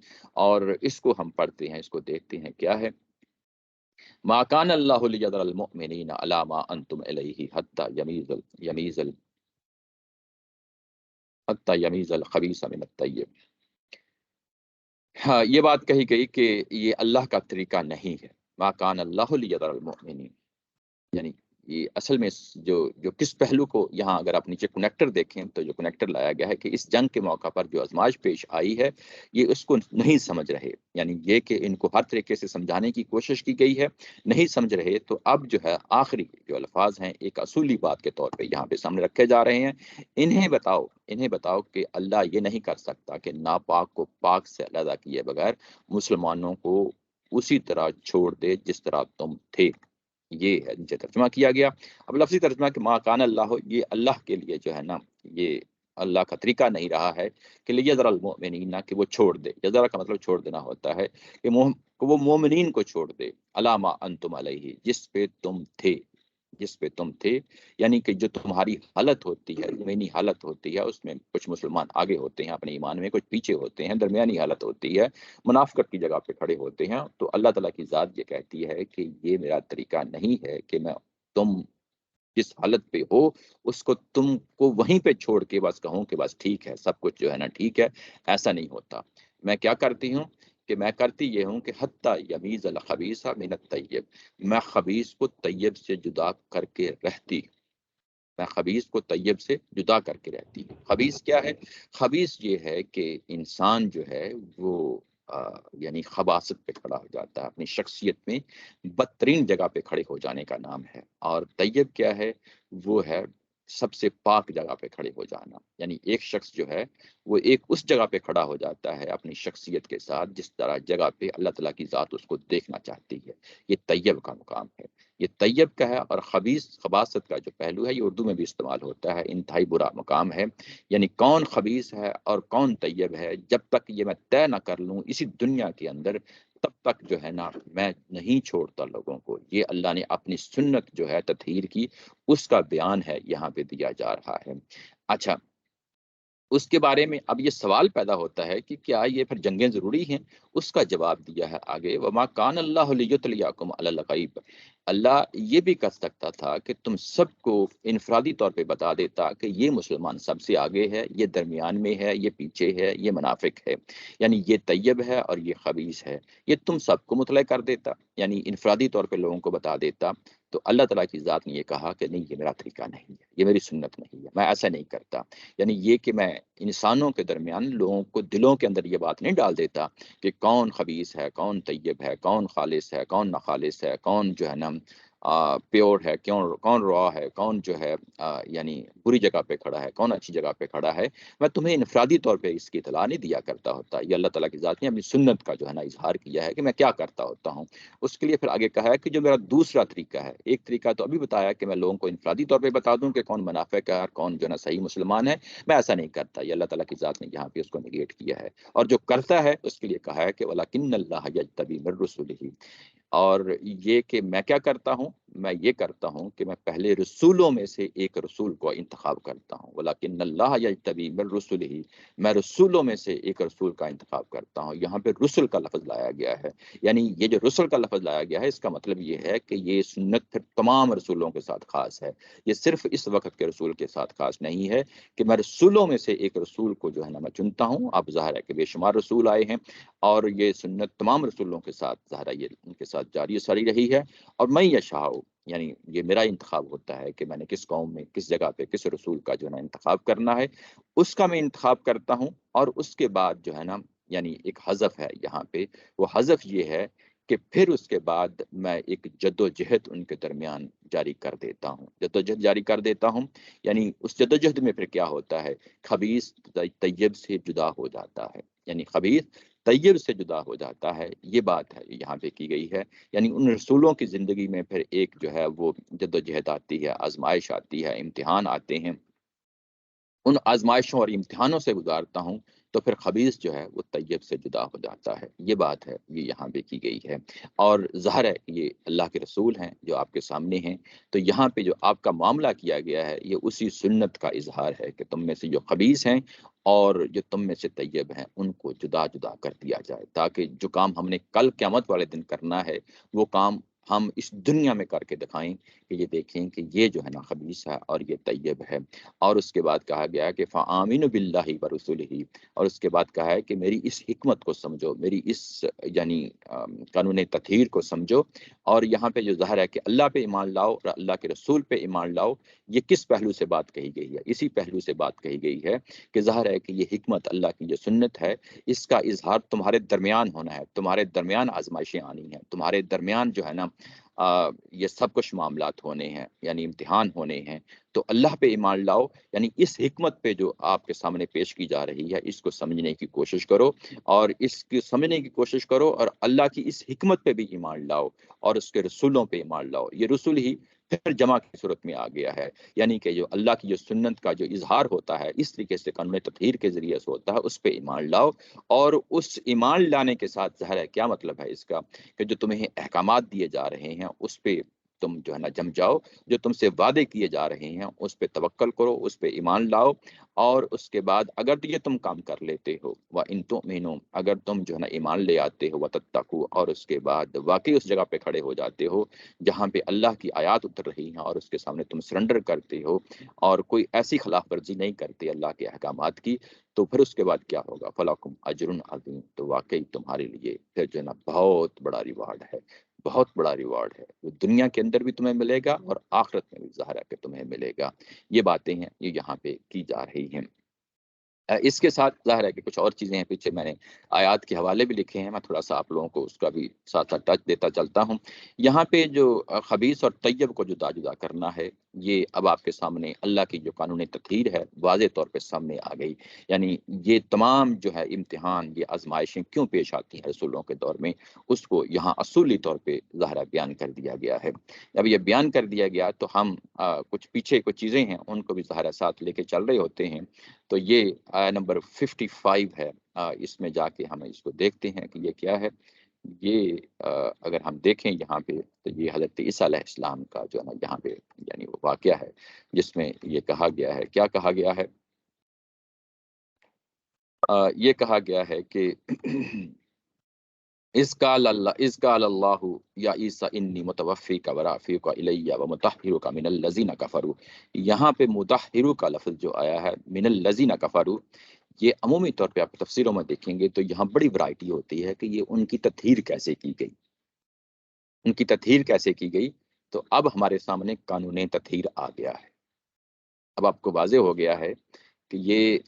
Speaker 1: اور اس کو ہم پڑھتے ہیں، اس کو دیکھتے ہیں کیا ہے۔ ما کان اللہ لیذر المؤمنین علی ما انتم علیہ حتی یمیز الخبیث من الطیب۔ ہاں، یہ بات کہی گئی کہ یہ اللہ کا طریقہ نہیں ہے۔ ما کان اللہ لیذر المؤمنین، یعنی یہ اصل میں جو کس پہلو کو یہاں اگر آپ نیچے کنیکٹر دیکھیں تو جو کنیکٹر لایا گیا ہے کہ اس جنگ کے موقع پر جو آزمائش پیش آئی ہے یہ اس کو نہیں سمجھ رہے، یعنی یہ کہ ان کو ہر طریقے سے سمجھانے کی کوشش کی گئی ہے، نہیں سمجھ رہے۔ تو اب جو ہے آخری جو الفاظ ہیں ایک اصولی بات کے طور پہ یہاں پہ سامنے رکھے جا رہے ہیں۔ انہیں بتاؤ کہ اللہ یہ نہیں کر سکتا کہ ناپاک کو پاک سے علیحدہ کیے بغیر مسلمانوں کو اسی طرح چھوڑ دے جس طرح تم تھے۔ یہ ہے نیچے ترجمہ کیا گیا۔ اب لفظی ترجمہ کہ ما کان اللہ، یہ اللہ کے لیے جو ہے نا یہ اللہ کا طریقہ نہیں رہا ہے کہ لیذر المؤمنین، کہ وہ چھوڑ دے۔ یذر کا مطلب چھوڑ دینا ہوتا ہے کہ وہ مومنین کو چھوڑ دے، علی ما انتم علیہ، جس پہ تم تھے، یعنی کہ جو تمہاری حالت ہوتی ہے، زمینی حالت ہوتی ہے، اس میں کچھ مسلمان آگے ہوتے ہیں اپنے ایمان میں، کچھ پیچھے ہوتے ہیں، درمیانی حالت ہوتی ہے، منافقت کی جگہ پہ کھڑے ہوتے ہیں۔ تو اللہ تعالیٰ کی ذات یہ کہتی ہے کہ یہ میرا طریقہ نہیں ہے کہ میں تم جس حالت پہ ہو اس کو تم کو وہیں پہ چھوڑ کے بس کہوں کہ بس ٹھیک ہے، سب کچھ جو ہے نا ٹھیک ہے۔ ایسا نہیں ہوتا۔ میں کیا کرتی ہوں کہ میں کرتی یہ ہوں کہ حتی یمیز الخبیث من الطیب، میں خبیث کو طیب سے جدا کر کے رہتی ہوں، میں خبیث کو طیب سے جدا کر کے رہتی ہوں۔ خبیث کیا ہے؟ خبیث یہ ہے کہ انسان جو ہے وہ یعنی خباثت پہ کھڑا ہو جاتا ہے، اپنی شخصیت میں بدترین جگہ پہ کھڑے ہو جانے کا نام ہے۔ اور طیب کیا ہے؟ وہ ہے سب سے پاک جگہ پہ کھڑے ہو جانا، یعنی ایک شخص جو ہے وہ ایک اس جگہ پہ کھڑا ہو جاتا ہے اپنی شخصیت کے ساتھ جس طرح جگہ پہ اللہ تعالیٰ کی ذات اس کو دیکھنا چاہتی ہے۔ یہ طیب کا مقام ہے، یہ طیب کا ہے۔ اور خباثت کا جو پہلو ہے یہ اردو میں بھی استعمال ہوتا ہے، انتہائی برا مقام ہے۔ یعنی کون خبیث ہے اور کون طیب ہے، جب تک یہ میں طے نہ کر لوں اسی دنیا کے اندر، تب تک جو ہے نا میں نہیں چھوڑتا لوگوں کو۔ یہ اللہ نے اپنی سنت جو ہے تطہیر کی اس کا بیان ہے یہاں پہ دیا جا رہا ہے۔ اچھا، اس کے بارے میں اب یہ سوال پیدا ہوتا ہے کہ کیا یہ پھر جنگیں ضروری ہیں؟ اس کا جواب دیا ہے آگے، وما کان اللہ لیطلعکم علی الغیب، اللہ یہ بھی کر سکتا تھا کہ تم سب کو انفرادی طور پہ بتا دیتا کہ یہ مسلمان سب سے آگے ہے، یہ درمیان میں ہے، یہ پیچھے ہے، یہ منافق ہے، یعنی یہ طیب ہے اور یہ خبیث ہے، یہ تم سب کو مطلع کر دیتا، یعنی انفرادی طور پہ لوگوں کو بتا دیتا۔ تو اللہ تعالیٰ کی ذات نے یہ کہا کہ نہیں، یہ میرا طریقہ نہیں ہے، یہ میری سنت نہیں ہے، میں ایسا نہیں کرتا۔ یعنی یہ کہ میں انسانوں کے درمیان لوگوں کو دلوں کے اندر یہ بات نہیں ڈال دیتا کہ کون خبیث ہے، کون طیب ہے، کون خالص ہے، کون ناخالص ہے، کون جو ہے نا پیور ہے، کون روا ہے، کون جو ہے یعنی بری جگہ پہ کھڑا ہے، کون اچھی جگہ پہ کھڑا ہے، میں تمہیں انفرادی طور پہ اس کی اطلاع نہیں دیا کرتا ہوتا۔ یہ اللہ تعالیٰ کی ذات نے اپنی سنت کا جو ہے نا اظہار کیا ہے کہ میں کیا کرتا ہوتا ہوں۔ اس کے لیے پھر آگے کہا ہے کہ جو میرا دوسرا طریقہ ہے، ایک طریقہ تو ابھی بتایا کہ میں لوگوں کو انفرادی طور پہ بتا دوں کہ کون منافق ہے اور کون جو ہے نا صحیح مسلمان ہے، میں ایسا نہیں کرتا۔ یہ اللہ تعالیٰ کی ذات نے یہاں پہ اس کو نگیٹ کیا ہے، اور جو کرتا ہے اس کے لیے کہا ہے کہ وَلَكِنَّ اللَّهَ يَجْتَبِي مِن رُسُلِهِ، اور یہ کہ میں کیا کرتا ہوں، میں یہ کرتا ہوں کہ میں پہلے رسولوں میں سے ایک رسول کو انتخاب کرتا ہوں، ولیکن اللہ یجتبی من رسولہ، میں رسولوں میں سے ایک رسول کا انتخاب کرتا ہوں۔ یہاں پہ رسول کا لفظ لایا گیا ہے، یعنی یہ جو رسول کا لفظ لایا گیا ہے اس کا مطلب یہ ہے کہ یہ سنت پھر تمام رسولوں کے ساتھ خاص ہے، یہ صرف اس وقت کے رسول کے ساتھ خاص نہیں ہے کہ میں رسولوں میں سے ایک رسول کو جو ہے نا میں چنتا ہوں۔ اب ظاہر ہے کہ بے شمار رسول آئے ہیں اور یہ سنت تمام رسولوں کے ساتھ ظاہر ہے یہ ان کے ساتھ جاری ساری رہی ہے، اور میں یشاء، یعنی یہ میرا انتخاب ہوتا ہے کہ میں نے کس قوم میں کس جگہ پہ کس رسول کا جو ہے نا انتخاب کرنا ہے، اس کا میں انتخاب کرتا ہوں۔ اور اس کے بعد جو ہے نا یعنی ایک حذف ہے یہاں پہ، وہ حذف یہ ہے کہ پھر اس کے بعد میں ایک جد و جہد ان کے درمیان جاری کر دیتا ہوں، جد و جہد جاری کر دیتا ہوں، یعنی اس جد و جہد میں پھر کیا ہوتا ہے، خبیث طیب سے جدا ہو جاتا ہے، یعنی خبیث طیب سے جدا ہو جاتا ہے، یہ بات ہے یہاں پہ کی گئی ہے۔ یعنی ان رسولوں کی زندگی میں پھر ایک جو ہے وہ جد و جہد آتی ہے، آزمائش آتی ہے، امتحان آتے ہیں، ان آزمائشوں اور امتحانوں سے گزارتا ہوں تو پھر خبیث جو ہے وہ طیب سے جدا ہو جاتا ہے، یہ بات ہے یہ یہاں پہ کی گئی ہے۔ اور ظاہر ہے یہ اللہ کے رسول ہیں جو آپ کے سامنے ہیں، تو یہاں پہ جو آپ کا معاملہ کیا گیا ہے یہ اسی سنت کا اظہار ہے کہ تم میں سے جو خبیث ہیں اور جو تم میں سے طیب ہیں ان کو جدا جدا کر دیا جائے، تاکہ جو کام ہم نے کل قیامت والے دن کرنا ہے وہ کام ہم اس دنیا میں کر کے دکھائیں کہ یہ دیکھیں کہ یہ جو ہے نا خبیث ہے اور یہ طیب ہے۔ اور اس کے بعد کہا گیا کہ فآمنوا باللہ ورسولہ، اور اس کے بعد کہا ہے کہ میری اس حکمت کو سمجھو، میری اس یعنی قانون تطہیر کو سمجھو، اور یہاں پہ جو ظاہر ہے کہ اللہ پہ ایمان لاؤ اور اللہ کے رسول پہ ایمان لاؤ، یہ کس پہلو سے بات کہی گئی ہے؟ اسی پہلو سے بات کہی گئی ہے کہ ظاہر ہے کہ یہ حکمت اللہ کی جو سنت ہے اس کا اظہار تمہارے درمیان ہونا ہے، تمہارے درمیان آزمائشیں آنی ہیں، تمہارے درمیان جو ہے نا یہ سب کچھ معاملات ہونے ہیں، یعنی امتحان ہونے ہیں، تو اللہ پہ ایمان لاؤ، یعنی اس حکمت پہ جو آپ کے سامنے پیش کی جا رہی ہے اس کو سمجھنے کی کوشش کرو، اور اس کی سمجھنے کی کوشش کرو، اور اللہ کی اس حکمت پہ بھی ایمان لاؤ اور اس کے رسولوں پہ ایمان لاؤ۔ یہ رسول ہی پھر جمع کی صورت میں آ گیا ہے، یعنی کہ جو اللہ کی جو سنت کا جو اظہار ہوتا ہے اس طریقے سے قانون تطہیر کے ذریعے سے ہوتا ہے، اس پہ ایمان لاؤ، اور اس ایمان لانے کے ساتھ ظاہر ہے کیا مطلب ہے اس کا کہ جو تمہیں احکامات دیے جا رہے ہیں اس پہ تم جو ہے نا جم جاؤ، جو تم سے وعدے کیے جا رہے ہیں اس پہ توکل کرو، اس پہ ایمان لاؤ، اور اس کے بعد اگر یہ تم کام کر لیتے ہو وَإِن تُؤْمِنُوا، اگر تم جو ہے نا ایمان لے آتے ہو وَتَتَّقُوا، اور اس کے بعد واقعی اس جگہ پہ کھڑے ہو جاتے ہو جہاں پہ اللہ کی آیات اتر رہی ہیں اور اس کے سامنے تم سرنڈر کرتے ہو اور کوئی ایسی خلاف ورزی نہیں کرتے اللہ کے احکامات کی، تو پھر اس کے بعد کیا ہوگا، فَلَكُمْ أَجْرٌ عَظِيمٌ، تو واقعی تمہارے لیے پھر جو ہے نا بہت بڑا ریوارڈ ہے، بہت بڑا ریوارڈ ہے، وہ دنیا کے اندر بھی تمہیں ملے گا اور آخرت میں بھی ظاہر ہے کہ تمہیں ملے گا۔ یہ باتیں ہیں یہ یہاں پہ کی جا رہی ہیں۔ اس کے ساتھ ظاہر ہے کہ کچھ اور چیزیں ہیں، پیچھے میں نے آیات کے حوالے بھی لکھے ہیں، میں تھوڑا سا آپ لوگوں کو اس کا بھی ساتھ ساتھ ٹچ دیتا چلتا ہوں۔ یہاں پہ جو خبیث اور طیب کو جدا جدا کرنا ہے، یہ اب آپ کے سامنے اللہ کی جو قانون تطہیر ہے واضح طور پہ سامنے آ گئی، یعنی یہ تمام جو ہے امتحان، یہ آزمائشیں کیوں پیش آتی ہیں رسولوں کے دور میں، اس کو یہاں اصولی طور پہ ظاہر بیان کر دیا گیا ہے۔ اب یہ بیان کر دیا گیا تو ہم کچھ پیچھے کچھ چیزیں ہیں ان کو بھی ظاہر ساتھ لے کے چل رہے ہوتے ہیں، تو یہ آیا نمبر 55 ہے، اس میں جا کے ہم اس کو دیکھتے ہیں کہ یہ کیا ہے۔ یہ اگر ہم دیکھیں یہاں پہ تو یہ حضرت عیسیٰ علیہ السلام کا جو ہے نا یہاں پہ یعنی وہ واقعہ ہے جس میں یہ کہا گیا ہے، کیا کہا گیا ہے، یہ کہا گیا ہے کہ اذ قال اللہ یا عیسیٰ انی متوفیک ورافیک الیہ ومطہرک من الذین کفروا، یہاں پہ مطہرک کا لفظ جو آیا ہے من الذین کفروا، یہ عمومی طور پہ آپ تفسیروں میں دیکھیں گے تو یہاں بڑی ورائٹی ہوتی ہے کہ یہ ان کی تطہیر کیسے کی گئی، ان کی تطہیر کیسے کی گئی۔ تو اب ہمارے سامنے قانون تطہیر آ گیا ہے، اب آپ کو واضح ہو گیا ہے کہ یہ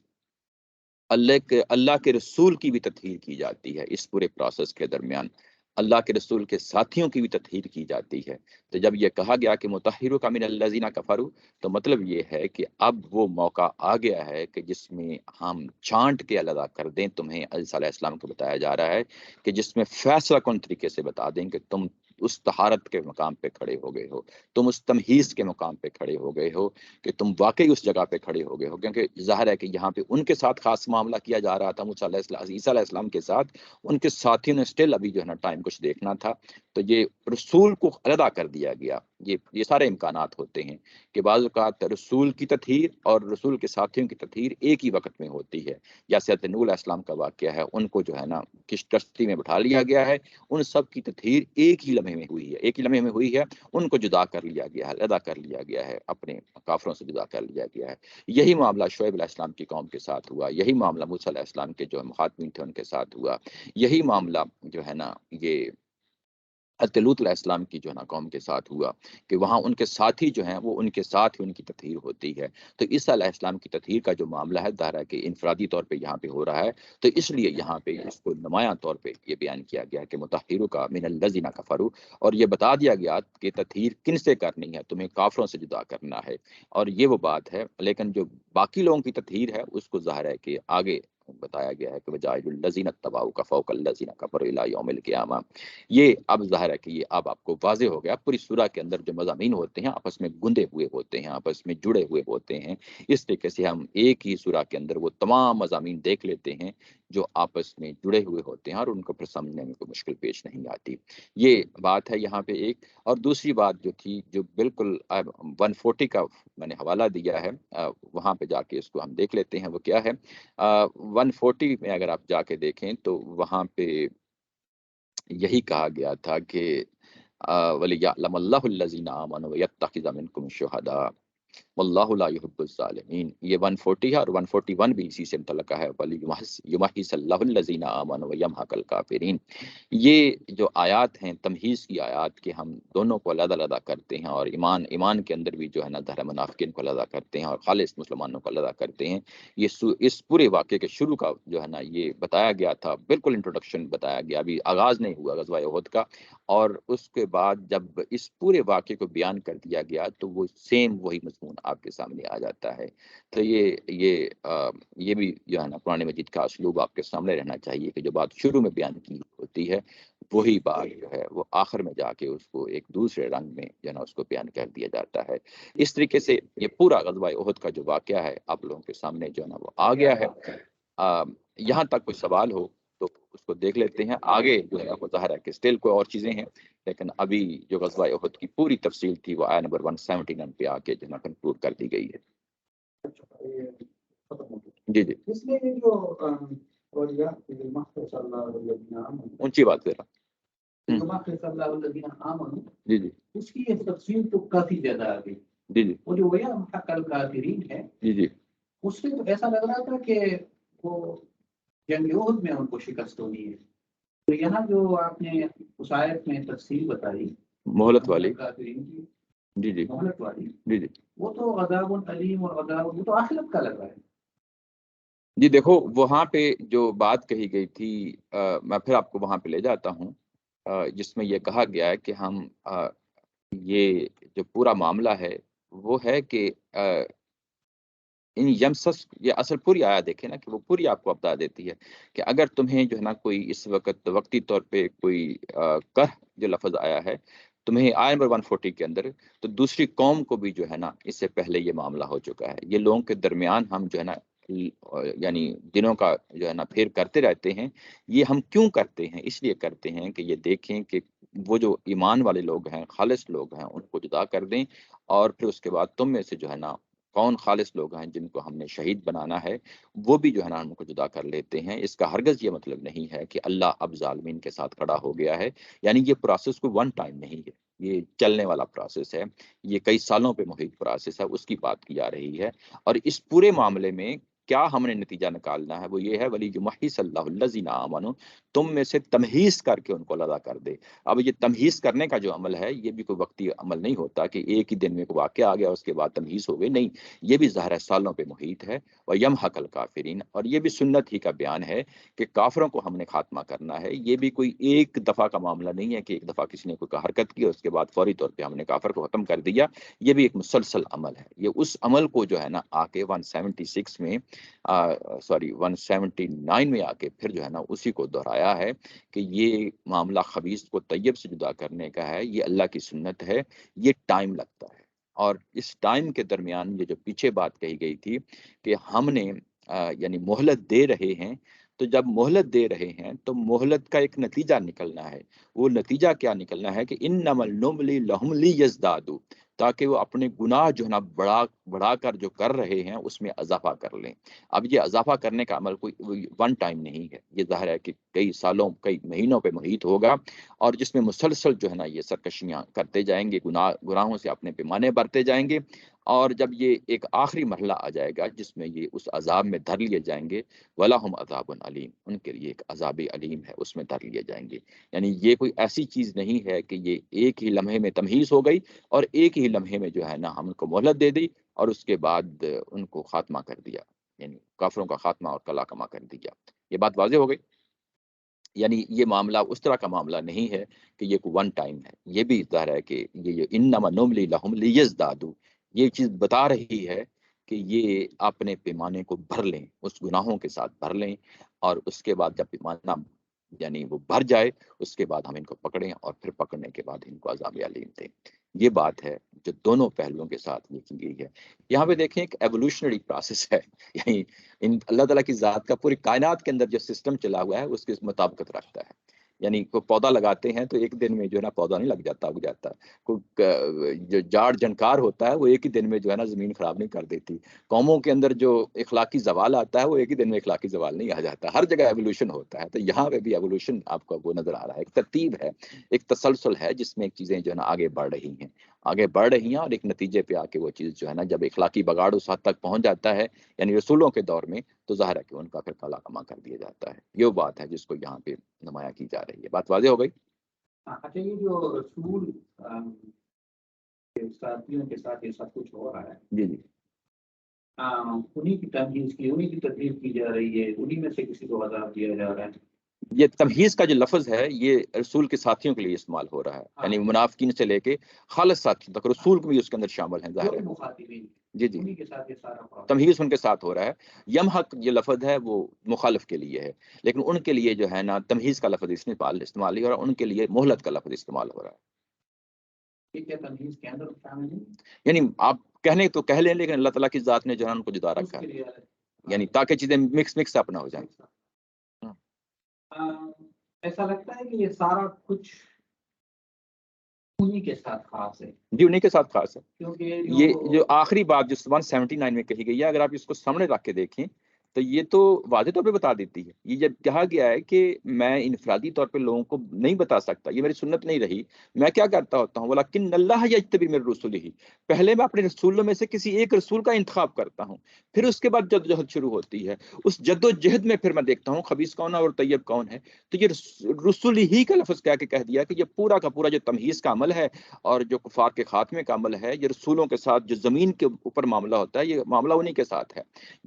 Speaker 1: اللہ کے رسول کی بھی تطہیر کی جاتی ہے اس پورے پروسیس کے درمیان، اللہ کے رسول کے ساتھیوں کی بھی تطہیر کی جاتی ہے۔ تو جب یہ کہا گیا کہ مطہرک من الذین کفروا، تو مطلب یہ ہے کہ اب وہ موقع آ گیا ہے کہ جس میں ہم چھانٹ کے علیحدہ کر دیں، تمہیں عیسیٰ علیہ السلام کو بتایا جا رہا ہے کہ جس میں فیصلہ کن طریقے سے بتا دیں کہ تم اس طہارت کے مقام پہ کھڑے ہو گئے ہو، تم اس تمہیز کے مقام پہ کھڑے ہو گئے ہو، کہ تم واقعی اس جگہ پہ کھڑے ہو گئے ہو، کیونکہ ظاہر ہے کہ یہاں پہ ان کے ساتھ خاص معاملہ کیا جا رہا تھا عیسیٰ علیہ السلام کے ساتھ، ان کے ساتھیوں نے سٹل ابھی جو ہے نا ٹائم کچھ دیکھنا تھا، تو یہ رسول کو علیحدہ کر دیا گیا۔ یہ سارے امکانات ہوتے ہیں کہ بعض اوقات رسول کی تطہیر اور رسول کے ساتھیوں کی تطہیر ایک ہی وقت میں ہوتی ہے، یا حضرت نوح علیہ السلام کا واقعہ ہے، ان کو جو ہے نا کشتی میں بٹھا لیا گیا ہے، ان سب کی تطہیر ایک ہی لمحے میں ہوئی ہے، ایک ہی لمحے میں ہوئی ہے، ان کو جدا کر لیا گیا ہے، علیحدہ کر لیا گیا ہے، اپنے کافروں سے جدا کر لیا گیا ہے۔ یہی معاملہ شعیب علیہ السلام کی قوم کے ساتھ ہوا، یہی معاملہ موسیٰ علیہ السلام کے جو مخاطبین تھے ان کے ساتھ ہوا، یہی معاملہ جو ہے نا یہ لوط علیہ السلام کی جو ہے نا قوم کے ساتھ ہوا، کہ وہاں ان کے ساتھی جو ہیں وہ ان کے ساتھ ہی ان کی تطہیر ہوتی ہے۔ تو عیسیٰ علیہ السلام کی تطہیر کا جو معاملہ ہے ظاہر ہے کہ انفرادی طور پہ یہاں پہ ہو رہا ہے، تو اس لیے یہاں پہ اس کو نمایاں طور پہ یہ بیان کیا گیا کہ مطہرک من الذین کفروا، اور یہ بتا دیا گیا کہ تطہیر کن سے کرنی ہے، تمہیں کافروں سے جدا کرنا ہے، اور یہ وہ بات ہے۔ لیکن جو باقی لوگوں کی تطہیر ہے اس کو ظاہر ہے کہ آگے بتایا گیا ہے کہ وجاعل الذین اتبعوک فوق الذین کفروا الی یوم القیامہ۔ یہ اب ظاہر ہے کہ یہ اب آپ کو واضح ہو گیا، پوری سورہ کے اندر جو مضامین ہوتے ہیں آپس میں گندے ہوئے ہوتے ہیں، آپس میں جڑے ہوئے ہوتے ہیں، اس طریقے سے ہم ایک ہی سورہ کے اندر وہ تمام مضامین دیکھ لیتے ہیں جو آپس میں جڑے ہوئے ہوتے ہیں، اور ان کو پھر سمجھنے میں کوئی مشکل پیش نہیں آتی۔ یہ بات ہے یہاں پہ ایک، اور دوسری بات جو تھی جو بالکل 140 کا میں نے حوالہ دیا ہے، وہاں پہ جا کے اس کو ہم دیکھ لیتے ہیں وہ کیا ہے۔ 140 میں اگر آپ جا کے دیکھیں تو وہاں پہ یہی کہا گیا تھا کہ وَلِيَعْلَمَ اللَّهُ الَّذِينَ آمَنُوا وَيَتَّخِذَ مِنكُمْ شُهَدَاءَ واللہ لا يحب الظالمین۔ یہ 140 ہے، اور 141 بھی اسی سے متعلقہ ہے، وَلِيُمَحِّصَ اللَّهُ الَّذِينَ آمَنُوا وَيَمْحَقَ الْكَافِرِينَ۔ یہ جو آیات ہیں تمہیز کی آیات کہ ہم دونوں کو علیحدہ علیحدہ کرتے ہیں، اور ایمان کے اندر بھی جو ہے نا ظاہر منافقین کو علیحدہ کرتے ہیں اور خالص مسلمانوں کو علیحدہ کرتے ہیں، یہ اس پورے واقعے کے شروع کا جو ہے نا یہ بتایا گیا تھا، بالکل انٹروڈکشن بتایا گیا، ابھی آغاز نہیں ہوا غزوہ احد کا، اور اس کے بعد جب اس پورے واقعے کو بیان کر دیا گیا تو وہ سیم وہی مضمون آپ کے سامنے آ جاتا ہے۔ تو یہ بھی جو ہے نا قرآن مجید کا اسلوب آپ کے سامنے رہنا چاہیے کہ جو بات شروع میں بیان کی ہوتی ہے وہی بات جو ہے وہ آخر میں جا کے اس کو ایک دوسرے رنگ میں جو ہے نا اس کو بیان کر دیا جاتا ہے۔ اس طریقے سے یہ پورا غزوہ احد کا جو واقعہ ہے آپ لوگوں کے سامنے جو ہے نا وہ آ گیا ہے۔ یہاں تک کوئی سوال ہو تو اس کو دیکھ لیتے ہیں، آگے جو ہے وہ ظاہر ہے کہ اسٹل کوئی اور چیزیں ہیں، لیکن ابھی جو غزوہ احد کی پوری تفصیل تھی وہ آیت نمبر 179 پہ آ کے جو ہے نا کنکلوڈ کر دی گئی ہے۔ جی جی
Speaker 2: اس میں جو
Speaker 1: اونچی بات ذرا۔ جی جی
Speaker 2: اس کی تفصیل تو کافی زیادہ آ گئی۔
Speaker 1: جی جی
Speaker 2: وہ جو وَيَمْحَقَ الْكَافِرِينَ ہے،
Speaker 1: جی جی
Speaker 2: اس سے تو ایسا لگ رہا تھا کہ وہ جنگ احد میں ان کو شکست ہونی ہے، تو یہاں جو آپ نے اس آیت میں تفصیل بتائی
Speaker 1: مہلت والی،
Speaker 2: کافرین کی
Speaker 1: جی جی
Speaker 2: مہلت والی،
Speaker 1: جی جی
Speaker 2: وہ تو عذاب علیم اور عذاب، وہ تو آخرت کا لگ رہا ہے۔
Speaker 1: جی دیکھو وہاں پہ جو بات کہی گئی تھی، میں پھر آپ کو وہاں پہ لے جاتا ہوں، جس میں یہ کہا گیا ہے کہ ہم یہ جو پورا معاملہ ہے وہ ہے کہ یمسس، یہ اصل پوری آیا دیکھیں نا کہ وہ پوری آپ کو بتا دیتی ہے کہ اگر تمہیں جو ہے نا کوئی اس وقت وقتی طور پہ کوئی کرہ جو لفظ آیا ہے تمہیں آیت نمبر 140 کے اندر، تو دوسری قوم کو بھی جو ہے نا اس سے پہلے یہ معاملہ ہو چکا ہے، یہ لوگوں کے درمیان ہم جو ہے نا یعنی دنوں کا جو ہے نا پھر کرتے رہتے ہیں۔ یہ ہم کیوں کرتے ہیں؟ اس لیے کرتے ہیں کہ یہ دیکھیں کہ وہ جو ایمان والے لوگ ہیں، خالص لوگ ہیں، ان کو جدا کر دیں، اور پھر اس کے بعد تم میں سے جو ہے نا کون خالص لوگ ہیں جن کو ہم نے شہید بنانا ہے، وہ بھی جو ہے نا ہم کو جدا کر لیتے ہیں۔ اس کا ہرگز یہ مطلب نہیں ہے کہ اللہ اب ظالمین کے ساتھ کھڑا ہو گیا ہے، یعنی یہ پروسیس کو ون ٹائم نہیں ہے، یہ چلنے والا پروسیس ہے، یہ کئی سالوں پہ محیط پروسیس ہے، اس کی بات کی جا رہی ہے۔ اور اس پورے معاملے میں کیا ہم نے نتیجہ نکالنا ہے، وہ یہ ہے ولی یمحص اللہ الذین آمنوا، تم میں سے تمہیز کر کے ان کو علیحدہ کر دے۔ اب یہ تمہیز کرنے کا جو عمل ہے یہ بھی کوئی وقتی عمل نہیں ہوتا کہ ایک ہی دن میں کوئی واقعہ آ گیا اس کے بعد تمہیز ہو گئی، نہیں، یہ بھی ظاہر ہے سالوں پہ محیط ہے۔ وَيَمْحَقَ الْكَافِرِينَ، اور یہ بھی سنت ہی کا بیان ہے کہ کافروں کو ہم نے خاتمہ کرنا ہے۔ یہ بھی کوئی ایک دفعہ کا معاملہ نہیں ہے کہ ایک دفعہ کسی نے کوئی حرکت کی اور اس کے بعد فوری طور پہ ہم نے کافر کو ختم کر دیا، یہ بھی ایک مسلسل عمل ہے۔ یہ اس عمل کو جو ہے نا آ کے 176 میں 179 میں آ کے پھر جو ہے نا اسی کو دہرایا ہے کہ یہ معاملہ خبیث کو طیب سے جدا کرنے کا ہے، یہ اللہ کی سنت ہے، یہ ٹائم لگتا ہے۔ اور اس ٹائم کے درمیان یہ جو پیچھے بات کہی گئی تھی کہ ہم نے یعنی مہلت دے رہے ہیں، تو جب مہلت دے رہے ہیں تو مہلت کا ایک نتیجہ نکلنا ہے۔ وہ نتیجہ کیا نکلنا ہے کہ انما النملی لہم لیزدادوا، تاکہ وہ اپنے گناہ جو ہے نا بڑھا کر جو کر رہے ہیں اس میں اضافہ کر لیں۔ اب یہ اضافہ کرنے کا عمل کوئی ون ٹائم نہیں ہے، یہ ظاہر ہے کہ کئی سالوں کئی مہینوں پہ محیط ہوگا، اور جس میں مسلسل جو ہے نا یہ سرکشیاں کرتے جائیں گے، گناہوں سے اپنے پیمانے برتے جائیں گے، اور جب یہ ایک آخری مرحلہ آ جائے گا جس میں یہ اس عذاب میں دھر لیے جائیں گے، وَلَهُمْ عَذَابٌ علیم، ان کے لیے ایک عذاب علیم ہے، اس میں دھر لیے جائیں گے۔ یعنی یہ کوئی ایسی چیز نہیں ہے کہ یہ ایک ہی لمحے میں تمہیز ہو گئی اور ایک ہی لمحے میں جو ہے نا ہم ان کو مہلت دے دی اور اس کے بعد ان کو خاتمہ کر دیا، یعنی کافروں کا خاتمہ اور کلا کما کر دیا۔ یہ بات واضح ہو گئی؟ یعنی یہ معاملہ اس طرح کا معاملہ نہیں ہے کہ یہ کوئی ون ٹائم ہے، یہ بھی ظاہر ہے کہ یہ انما نملی لہم لیزدادوا، یہ چیز بتا رہی ہے کہ یہ اپنے پیمانے کو بھر لیں، اس گناہوں کے ساتھ بھر لیں، اور اس کے بعد جب پیمانہ یعنی وہ بھر جائے اس کے بعد ہم ان کو پکڑیں، اور پھر پکڑنے کے بعد ان کو عذاب علیم دیں۔ یہ بات ہے جو دونوں پہلوؤں کے ساتھ یہ کی گئی ہے۔ یہاں پہ دیکھیں ایک ایوولوشنری پروسیس ہے، یعنی اللہ تعالیٰ کی ذات کا پوری کائنات کے اندر جو سسٹم چلا ہوا ہے اس کے مطابقت رکھتا ہے۔ یعنی کوئی پودا لگاتے ہیں تو ایک دن میں جو ہے نا پودا نہیں لگ جاتا، اگ جاتا ہے۔ کوئی جو جاڑ جنکار ہوتا ہے وہ ایک ہی دن میں جو ہے نا زمین خراب نہیں کر دیتی۔ قوموں کے اندر جو اخلاقی زوال آتا ہے وہ ایک ہی دن میں اخلاقی زوال نہیں آ جاتا، ہر جگہ ایوولوشن ہوتا ہے۔ تو یہاں پہ بھی ایوولوشن آپ کو وہ نظر آ رہا ہے، ایک ترتیب ہے، ایک تسلسل ہے جس میں چیزیں جو ہے نا آگے بڑھ رہی ہیں، اور ایک نتیجے پہ آ کے وہ چیز جو ہے نا جب اخلاقی بگاڑ اس حد تک پہنچ جاتا ہے یعنی رسولوں کے دور میں، تو ظاہر ہے کہ ان کا پھر کلا کما کر دیا جاتا ہے۔ یہ بات ہے جس کو یہاں پہ نمایاں کی جا رہی ہے۔ بات واضح ہو گئی؟
Speaker 2: اچھا، یہ جو رسول کے ساتھیوں کے ساتھ یہ سب کچھ ہو رہا ہے،
Speaker 1: جی جی،
Speaker 2: انہی کی تمیز کی، انہی کی تکلیف کی جا رہی ہے، انہی میں سے کسی کو عذاب دیا جا رہا ہے۔
Speaker 1: یہ تمہیز کا جو لفظ ہے یہ رسول کے ساتھیوں کے لیے استعمال ہو رہا ہے، یعنی منافقین سے لے کے خالص ساتھی تک، رسول بھی اس کے اندر شامل ہیں، ظاہر ہے۔
Speaker 2: مخاطبین،
Speaker 1: جی جی،
Speaker 2: انہی کے ساتھ یہ سارا پروسیس،
Speaker 1: تمہیز ان کے ساتھ ہو رہا ہے۔ یمحق یہ لفظ ہے وہ مخالف کے لیے ہے، لیکن ان کے لیے جو ہے نا تمہیز کا لفظ استعمال ہی، اور ان کے لیے مہلت کا لفظ استعمال ہو رہا ہے۔
Speaker 2: ٹھیک ہے، تمیز کے اندر شامل ہے،
Speaker 1: یعنی آپ کہنے تو کہہ لیں، لیکن اللہ تعالیٰ کی ذات نے جو ہے ان کو جدا
Speaker 2: اس
Speaker 1: رکھا
Speaker 2: کے
Speaker 1: ہے،
Speaker 2: لیے
Speaker 1: یعنی تاکہ چیزیں مکس اپ نہ ہو جائیں۔
Speaker 2: ایسا لگتا ہے کہ یہ سارا کچھ انہی کے ساتھ خاص ہے،
Speaker 1: جی انہیں کے ساتھ خاص ہے۔
Speaker 2: کیونکہ
Speaker 1: یہ جو آخری بات جو 179 میں کہی گئی ہے، اگر آپ اس کو سامنے رکھ کے دیکھیں تو یہ تو واضح طور پہ بتا دیتی ہے۔ یہ جب کہا گیا ہے کہ میں انفرادی طور پہ لوگوں کو نہیں بتا سکتا، یہ میری سنت نہیں رہی، میں کیا کرتا ہوتا ہوں، وَلَكِنَّ اللَّهَ يَجْتَبِي مِن رُسُلِهِ، پہلے میں اپنے رسولوں میں سے کسی ایک رسول کا انتخاب کرتا ہوں، پھر اس کے بعد جدوجہد شروع ہوتی ہے، اس جدوجہد میں پھر میں دیکھتا ہوں خبیث کون ہے اور طیب کون ہے۔ تو یہ رسول ہی کا لفظ کہہ دیا کہ یہ پورا کا پورا جو تمہیز کا عمل ہے اور جو کفار کے خاتمے کا عمل ہے، یہ رسولوں کے ساتھ جو زمین کے اوپر معاملہ ہوتا ہے یہ معاملہ انہی کے ساتھ ہے۔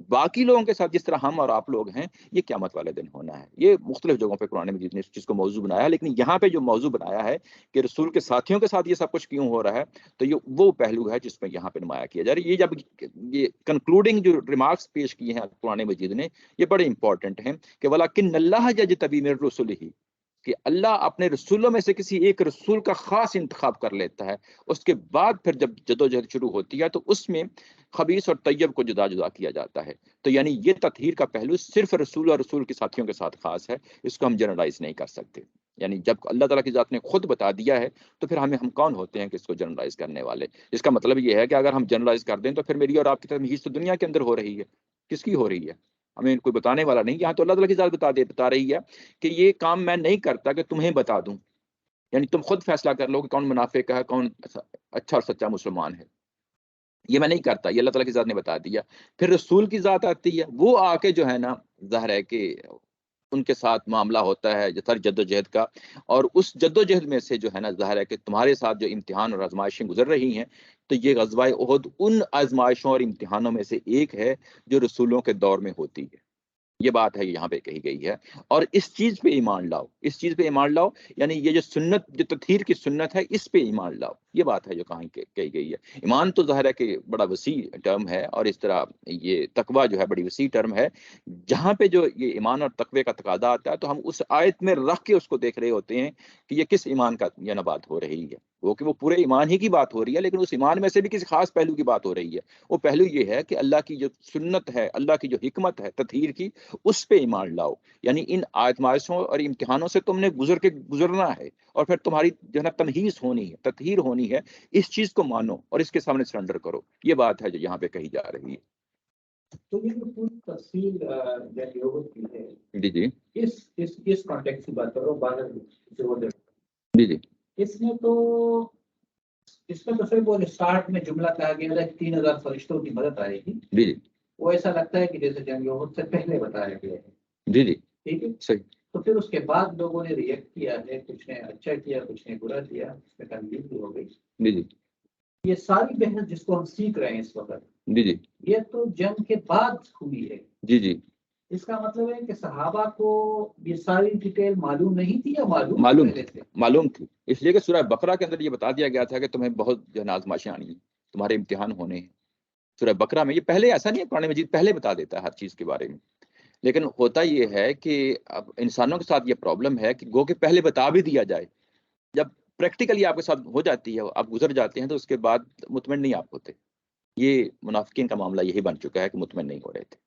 Speaker 1: باقی لوگوں کے ساتھ جس طرح ہم اور آپ لوگ ہیں، یہ قیامت والے دن ہونا ہے۔ یہ مختلف جگہوں پہ قرآن مجید نے اس چیز کو موضوع بنایا ہے، لیکن یہاں پہ جو موضوع بنایا ہے کہ رسول کے ساتھیوں کے ساتھ یہ سب کچھ کیوں ہو رہا ہے، تو یہ وہ پہلو ہے جس میں یہاں پہ نمایاں کیا جا رہا ہے۔ یہ جب یہ کنکلوڈنگ جو ریمارکس پیش کیے ہیں قرآن مجید نے، یہ بڑے امپورٹنٹ ہیں کہ وَلَكِنَّ اللَّهَ يَجْتَبِي مِن رُسُلِهِ، کہ اللہ اپنے رسولوں میں سے کسی ایک رسول کا خاص انتخاب کر لیتا ہے، اس کے بعد پھر جب جدوجہد شروع ہوتی ہے تو اس میں خبیث اور طیب کو جدا جدا کیا جاتا ہے۔ تو یعنی یہ تطہیر کا پہلو صرف رسول اور رسول کے ساتھیوں کے ساتھ خاص ہے، اس کو ہم جنرلائز نہیں کر سکتے۔ یعنی جب اللہ تعالیٰ کی ذات نے خود بتا دیا ہے تو پھر ہم کون ہوتے ہیں کہ اس کو جنرلائز کرنے والے؟ اس کا مطلب یہ ہے کہ اگر ہم جنرلائز کر دیں تو پھر میری اور آپ کی تمہیز تو دنیا کے اندر ہو رہی ہے، کس کی ہو رہی ہے؟ ہمیں کوئی بتانے والا نہیں. یہاں تو اللہ تعالیٰ کی ذات بتا رہی ہے کہ یہ کام میں نہیں کرتا کہ تمہیں بتا دوں. یعنی تم خود فیصلہ کر لو کہ کون منافق ہے، کون اچھا اور سچا مسلمان ہے. یہ میں نہیں کرتا، یہ اللہ تعالیٰ کی ذات نے بتا دیا. پھر رسول کی ذات آتی ہے، وہ آ کے جو ہے نا ظاہر ہے کہ ان کے ساتھ معاملہ ہوتا ہے سر جد و جہد کا، اور اس جد و جہد میں سے جو ہے نا ظاہر ہے کہ تمہارے ساتھ جو امتحان اور آزمائشیں گزر رہی ہیں، تو یہ غزوہ احد ان آزمائشوں اور امتحانوں میں سے ایک ہے جو رسولوں کے دور میں ہوتی ہے. یہ بات ہے یہاں پہ کہی گئی ہے. اور اس چیز پہ ایمان لاؤ، اس چیز پہ ایمان لاؤ، یعنی یہ جو سنت، جو تطہیر کی سنت ہے، اس پہ ایمان لاؤ. یہ بات ہے جو کہیں کہی گئی ہے. ایمان تو ظاہر ہے کہ بڑا وسیع ٹرم ہے، اور اس طرح یہ تقوی جو ہے بڑی وسیع ٹرم ہے. جہاں پہ جو یہ ایمان اور تقوی کا تقاضا آتا ہے تو ہم اس آیت میں رکھ کے اس کو دیکھ رہے ہوتے ہیں کہ یہ کس ایمان کا یہ نہ بات ہو رہی ہے. وہ پورے ایمان ہی کی بات ہو رہی ہے، لیکن اس ایمان میں سے بھی کسی خاص پہلو کی بات ہو رہی ہے. وہ پہلو یہ ہے کہ اللہ کی جو سنت ہے، اللہ کی جو حکمت ہے تطہیر کی، اس پہ ایمان لاؤ. یعنی ان آزمائشوں اور امتحانوں سے تم نے گزرنا ہے، اور پھر تمہاری جو ہے نا تمہیز ہونی ہے، تطہیر ہونی ہے. اس چیز کو مانو اور اس کے سامنے سرنڈر کرو. یہ بات ہے جو یہاں پہ کہی جا رہی ہے.
Speaker 2: تو یہ جو پوری تفصیل کی ہے،
Speaker 1: جی جی
Speaker 2: اس کانٹیکس کی بات کرو،
Speaker 1: جی جی
Speaker 2: اس میں تو صرف وہ اسٹارٹ میں جملہ کہا گیا ہے 3000 فرشتوں کی مدد آئے گی.
Speaker 1: جی جی
Speaker 2: وہ ایسا لگتا ہے کہ جیسے جنگ احد سے پہلے بتایا گیا ہے.
Speaker 1: جی جی
Speaker 2: ٹھیک ہے،
Speaker 1: صحیح.
Speaker 2: تو پھر اس کے بعد لوگوں نے ریئیکٹ کیا ہے، کچھ نے اچھا کیا، کچھ نے برا کیا، اس میں تنقید بھی ہو گئی.
Speaker 1: جی جی
Speaker 2: یہ ساری بحث جس کو ہم سیکھ رہے ہیں اس وقت،
Speaker 1: جی جی
Speaker 2: یہ تو جنگ کے بعد ہوئی ہے.
Speaker 1: جی جی
Speaker 2: اس کا مطلب ہے کہ صحابہ کو یہ ساری ڈیٹیل معلوم نہیں تھی یا
Speaker 1: معلوم
Speaker 2: پہلے
Speaker 1: تھی،
Speaker 2: سے؟
Speaker 1: معلوم تھی. اس لیے کہ سورہ بقرہ کے اندر یہ بتا دیا گیا تھا کہ تمہیں بہت جو ہے نا آزمائشیں آنی ہیں، تمہارے امتحان ہونے ہیں. سورہ بقرہ میں یہ پہلے ایسا نہیں ہے، قرآن مجید پہلے بتا دیتا ہے ہر چیز کے بارے میں. لیکن ہوتا یہ ہے کہ اب انسانوں کے ساتھ یہ پرابلم ہے کہ گو کہ پہلے بتا بھی دیا جائے، جب پریکٹیکلی آپ کے ساتھ ہو جاتی ہے، آپ گزر جاتے ہیں، تو اس کے بعد مطمئن نہیں آپ ہوتے. یہ منافقین کا معاملہ یہی بن چکا ہے کہ مطمئن نہیں ہو رہے تھے.